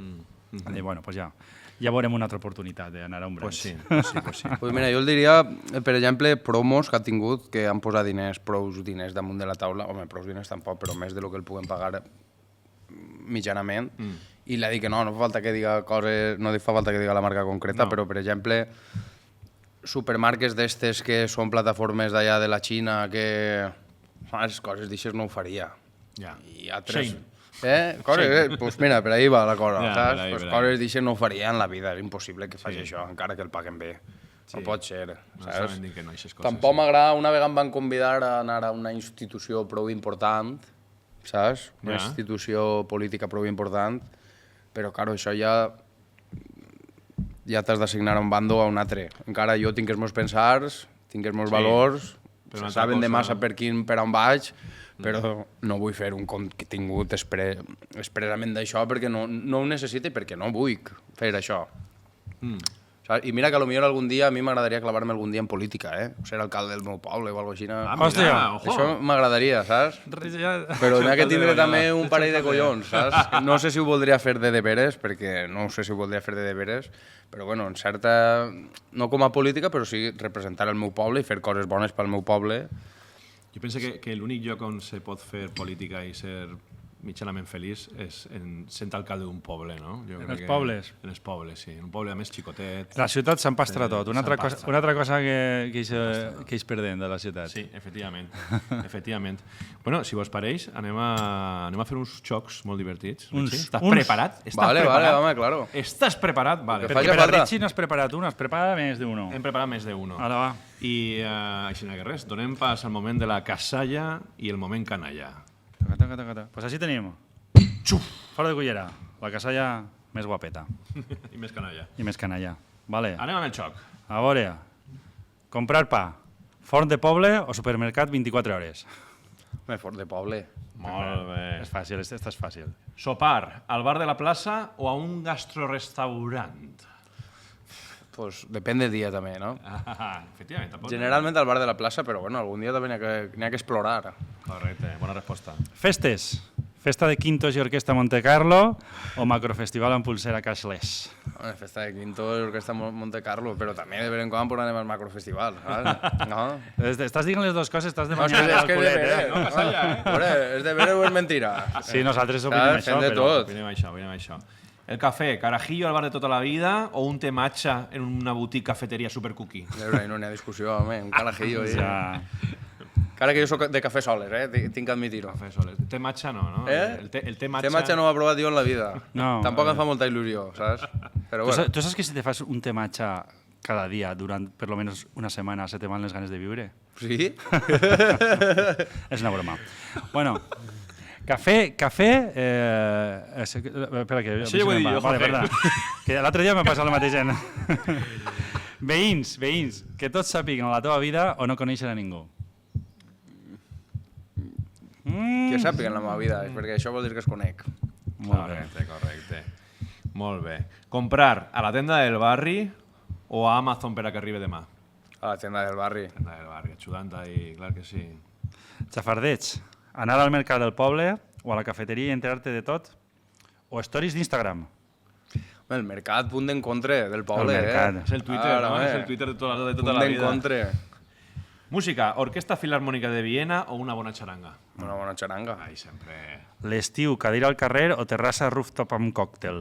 I bueno, pues ja veurem una altra oportunitat d'anar a un branch. Pues sí. Pues mira, jo el diria, per exemple, promos que ha tingut, que han posat prous diners damunt de la taula, home, prous diners tampoc, però més de lo que el puguen pagar mitjanament, i l'ha dit que no fa falta que diga coses, no fa falta que diga la marca concreta, No. però, per exemple, supermarques d'estes que són plataformes d'allà de la Xina, que les coses d'aixes no ho faria. Ja. I altres... Shein. Coses, pues mira, per ahí va la cosa, Ja, saps? per ahí, Pues per ahí. coses d'aixes no ho faria en la vida, és impossible que faci això, encara que el paguen bé. No pot ser, No saps? saben dir que no, aquestes coses. Tampoc m'agrada, una vegada em van convidar a anar a una institució prou important, saps? Una Ja. institució política prou important, però, claro, això ja t'has d'assignar a un bando o a un altre. Encara jo tinc els meus pensars, tinc els meus valors, però una se altra saben de cosa- massa per on vaig, però no vull fer un contingut expressament d'això perquè no ho necessito i perquè no vull fer això. Saps? I mira que potser algun dia a mi m'agradaria clavar-me algun dia en política, ser alcalde del meu poble o alguna cosa així. Hòstia, ojo. Això m'agradaria, saps? Però n'hi ha que tindre també un parell de collons, saps? No sé si ho voldria fer de deberes, perquè no sé si ho voldria fer de deberes, però bueno, en certa... No com a política, però sí representar el meu poble i fer coses bones pel meu poble. Jo penso que l'únic lloc on se pot fer política i ser mitjanament feliç és sent alcalde d'un poble, no? Jo crec els que- pobles. En els pobles, sí. En un poble, a més, xicotet. La ciutat s'empastra tot. Una s'empastra. altra cosa que és perdent de la ciutat. Sí, efectivament. Efectivament. Bueno, si vos pareix, anem a fer uns jocs molt divertits. Richie. Estàs preparat? Estàs Vale, preparat? home, claro. Estàs preparat? Vale. Que Perquè faci per a falta. Richie no has preparat un, has preparat més d'uno. Hem preparat més d'uno. Ara va. I així que res, donem pas al moment de la casalla i el moment canalla. Toca. Pues així tenim. Xuf! Fora de cullera. La casalla més guapeta. I més canalla. I més canalla. Vale. Anem amb el xoc. A veure. Comprar pa. Forn de poble o supermercat 24 hores. Home, fort de poble. Molt bé. És fàcil, esta és fàcil. Sopar al bar de la plaça o a un gastrorestaurant? Pues depèn del dia també, no? Efectivament, tampoc. Generalment al bar de la plaça, però bueno, algun dia també n'hi ha que explorar. Correcte, bona resposta. Festes. Festa de Quintos i Orquestra Monte Carlo o macrofestival amb pulsera cashless. Home, festa de Quinto, orquestra Monte Carlo, però també de vegades en quan anem al macrofestival, saps? No? Estàs dient les dues coses, estàs No, demanant és al que és de culet, veres, eh? no? Veure, és de veres o és mentira? Sí, nosaltres opinem Saps? això, Fem de però... tot. Opinem això. El cafè, carajillo al bar de tota la vida o un té matcha en una boutique cafeteria super cookie? A veure, no n'hi ha discussió, home, un carajillo. Ja... Encara que jo soc de cafè soles, tinc que admitir-ho. Cafè soles. Té matcha no, no? El té matcha... Té matxa no ho he provat jo en la vida. No. Tampoc em fa molta il·lusió, saps? Però bueno, Tu saps que si te fas un té matcha cada dia durant per lo menos una setmana se te van les ganes de viure? sí? És una broma. Bueno, cafè... espera, que... Això ja ho he dit jo, Vale, Jorge. perdona. Que l'altre dia m'ha passat el mateix. Veïns, que tots sàpiguen la teva vida o no coneixen a ningú. Que sàpiguen la meva vida, és perquè això vol dir que es conec. Molt bé. Correcte. Molt bé. Comprar a la tenda del barri o a Amazon per a que arribi demà? A la tenda del barri. Tenda del barri, ajudant ahí, clar que sí. Xafardeig. Anar al mercat del poble o a la cafeteria i enterar-te de tot? O stories d'Instagram? El mercat, punt d'encontre del poble, El mercat. És el Twitter, Ara, no? home. És el Twitter de tota Punt la vida. d'encontre. Música, Orquestra Filarmònica de Viena o una bona xaranga? Una bona xaranga. Ai, sempre... L'estiu, cadira al carrer o terrassa rooftop amb còctel?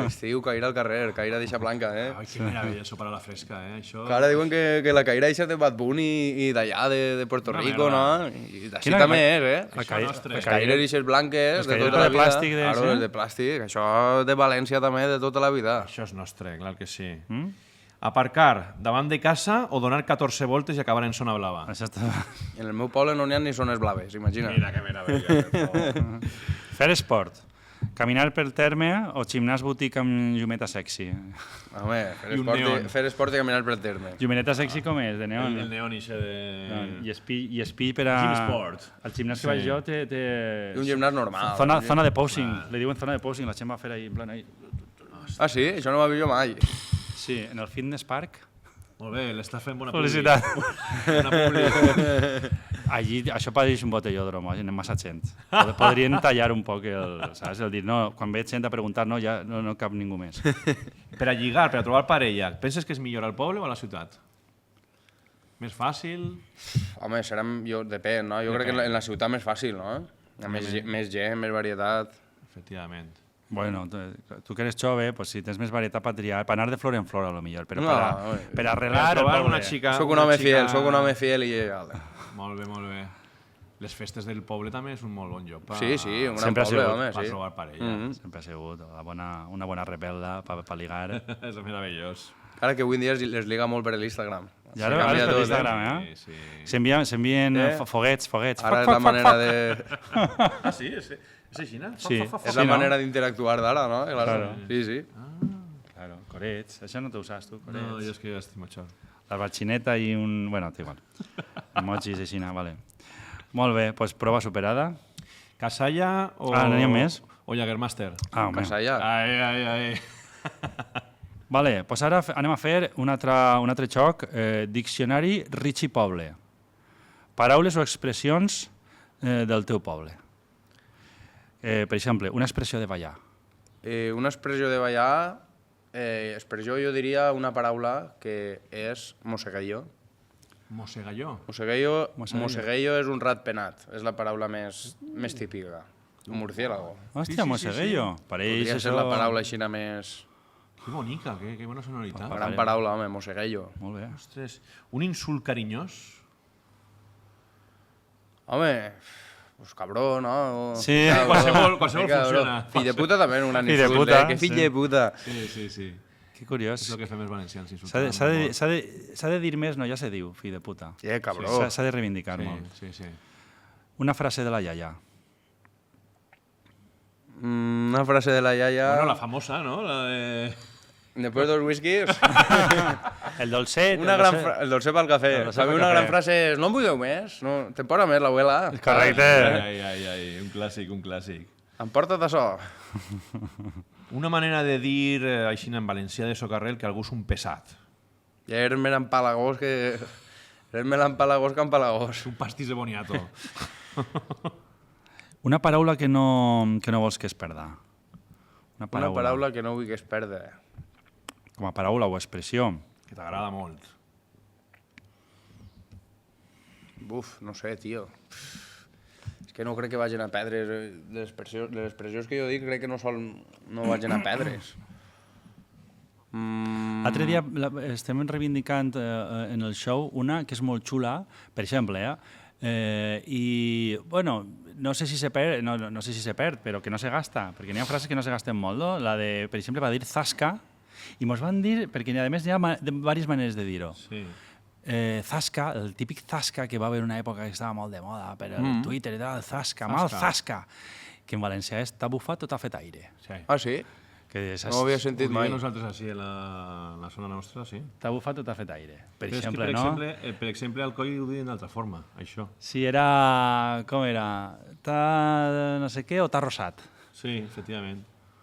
Estiu, caire al carrer, caire d'eixa blanca, Ai, que meravella, això per a la fresca, Això... Que ara diuen que la caire eixa de Bad Bunny i d'allà, de Puerto Una Rico, merda. no? I d'ací Quina- també és, La Això nostre. Les caires eixes blanques Les de caires tota la de vida. plàstic, de- Claro, sí? les de plàstic. Això de València també, de tota la vida. Això és nostre, clar que sí. Aparcar davant de casa o donar 14 voltes i acabar en zona blava? Això està... En el meu poble no n'hi ha ni zones blaves, imagina. Mira que meravella. Fer esport. Caminar pel terme o gimnàs boutique amb llumeta sexy? Home, I un neon. fer esport i caminar pel terme. Llumeta sexy com és? De neon? El neon ixe de... I espi per a... Gym sport. Al gimnàs que vaig jo té... I un gimnàs normal. Zona de posing. Li diuen zona de posing. La gent va fer ahí, en plan... Ahí. Ah, sí? Això no ho he vist jo mai. Sí, en el fitness park. Molt bé, l'està fent bona Publicitat. Bona publi. Allí, això pareix un botellòdrom, anem massa gent. Podrien tallar un poc el, saps? El dir, no, quan veig gent a preguntar, no, ja no cap ningú més. Per a lligar, per a trobar parella, penses que és millor al poble o a la ciutat? Més fàcil? Home, depèn, no? Jo crec que en la ciutat més fàcil, no? Hi ha més gent, més varietat. Efectivament. Bueno, tu que eres jove, pues, si tens més varietat per triar, per anar de flor en flor, a lo millor, però No, per arreglar el trobar poble. una xica... Soc un home fiel, soc un home fiel i lleial. Molt bé, molt bé. Les festes del poble també és un molt bon lloc per Sí, un gran Sempre ha poble, sigut, home, per sí. trobar parella. Sempre ha sigut una bona rebel·la per ligar. És meravellós. Ara que avui en dia les liga molt per l'Instagram. Ja ara és per Instagram, eh? Sí, sí. S'envien foguets. Ara és la manera de... Ah, sí? És així, no? Sí. És la manera d'interactuar d'ara, no? Claro. Sí, sí. Claro, corets. Això no t'ho saps, tu, corets. No, jo és que ja estic això. La batxineta i un... Bueno, té igual. Emojis així, vale. Molt bé, doncs prova superada. Casalla o... Ah, n'hi ha més? O Jagermaster. Ah, home. Casalla. Ai. Vale, doncs ara anem a fer un altre xoc. Diccionari Richie Poble. Paraules o expressions del teu poble. Per exemple, una expressió de ballar. Una expressió de ballar, expressió jo diria una paraula que és mossegueillo. Mosegalló. Mossegueillo és un rat penat, és la paraula més típica. Un murciélago. Hòstia, mossegueillo. Pareix Podria això... ser la paraula així més... Que bonica, que bona sonoritat. Gran paraula, home, mossegueillo. Molt bé. Ostres, un insult carinyós? Home, pues cabró, no? Sí, qualsevol Cabró. funciona. Fill de puta també, un Fill de insult, puta, que fill sí. de puta. Sí. que curiós. És el que fem els valencians, S'ha insultar. de dir més, no? Ja se diu, fill de puta. Cabró. S'ha de reivindicar molt. Sí. Una frase de la iaia. Una frase de la iaia... Bueno, la famosa, ¿no? La de... Después de dos whiskies, El dolcet. el dolce pel cafè. El dolcet També pel una cafè. gran frase és, no em buideu més, no, tempora més l'abuela. Correcte. Ai, un clàssic. Emporta't això. Una manera de dir, així en valencià de socarrel, que algú és un pesat. Ja eres més empalagós que... Eres més empalagós que empalagós. Un pastís de boniato. Una paraula que no vols que es perda. Una paraula que no vull que es perda. Com a paraula o expressió. Que t'agrada molt. Buf, no sé, tio. És que no crec que vagin a perdre. Les expressions que jo dic crec que no vagin a perdre's. L'altre dia estem reivindicant en el show una que és molt xula, per exemple, i, bueno, no sé si se perd, però que no se gasta, perquè n'hi ha frases que no se gasten molt, no? La de, per exemple, va dir zasca, i mos van dir, perquè a més hi ha diverses maneres de dir-ho. Sí. Zasca, el típic zasca que va haver una època que estava molt de moda per el Twitter i tal, zasca, mal zasca, que en valencià és t'ha bufat o t'ha fet aire. Sí. Ah, sí? Que No ho havia sentit Ho mai. diem nosaltres així a la zona nostra, sí. t'ha bufat o t'ha fet aire, per Però és que, exemple, per no? exemple, per exemple, al coll ho diuen d'altra forma, això. Si era... Com era? T'ha no sé què o t'ha rosat? Sí, efectivament.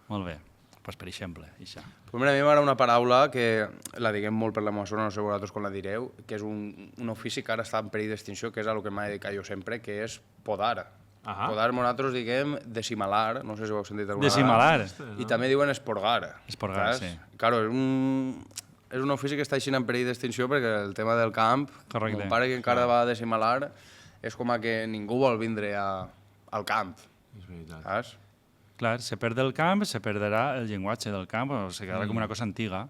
Molt bé. Pues per exemple, això. Pues mira, a mi m'agrada una paraula que la diguem molt per la meva zona, no sé vosaltres com la direu, que és un ofici que ara està en perill d'extinció, que és a lo que m'he dedicat jo sempre, que és podar. Podar, nosaltres diguem decimalar, no sé si ho heu sentit alguna Decimalar. I també diuen esporgar. Esporgar, sí. Claro, és un ofici que està així en perill d'extinció perquè el tema del camp, Correcte. mon pare que encara va a decimalar, és com que ningú vol vindre al camp. És veritat. Saps? Clar, se perd el camp, se perderà el llenguatge del camp, o se quedarà com una cosa antiga.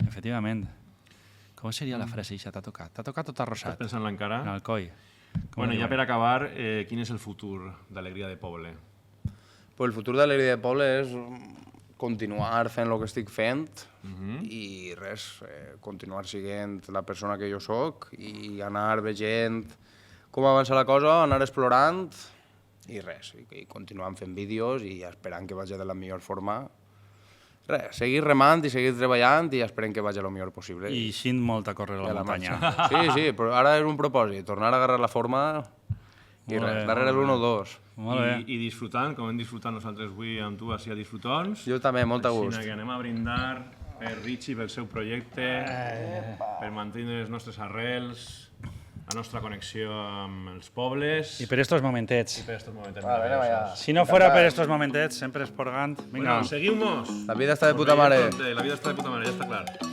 Efectivament. Com seria la frase eixa? T'ha tocat? T'ha tocat o t'ha Estàs rosat? pensant encara? En el coll. Bueno, ja per acabar, quin és el futur d'Alegria de Poble? Pues el futur de l'Alegria de Poble és continuar fent el que estic fent i res, continuar sent la persona que jo sóc i anar veient com avança la cosa, anar explorant i res, i continuant fent vídeos i esperant que vagi de la millor forma. Res, seguir remant i seguir treballant i esperem que vagi el millor possible. I ixint molt a córrer a la muntanya. Sí, però ara és un propòsit, tornar a agarrar la forma i Molt res, bé, darrere l'1 o 2. Molt bé. I disfrutant, com hem disfrutat nosaltres avui amb tu així a Disfrutons. Jo també, molt a gust. Així que anem a brindar per Richie, pel seu projecte, per mantenir les nostres arrels, la nostra connexió amb els pobles I per estos momentets. per estos moments maravillosos. Si no fuera per estos momentets, sempre esporgant. Vinga. Bueno, seguiu-nos! La vida està de puta mare. La vida està de puta mare, ja està clar.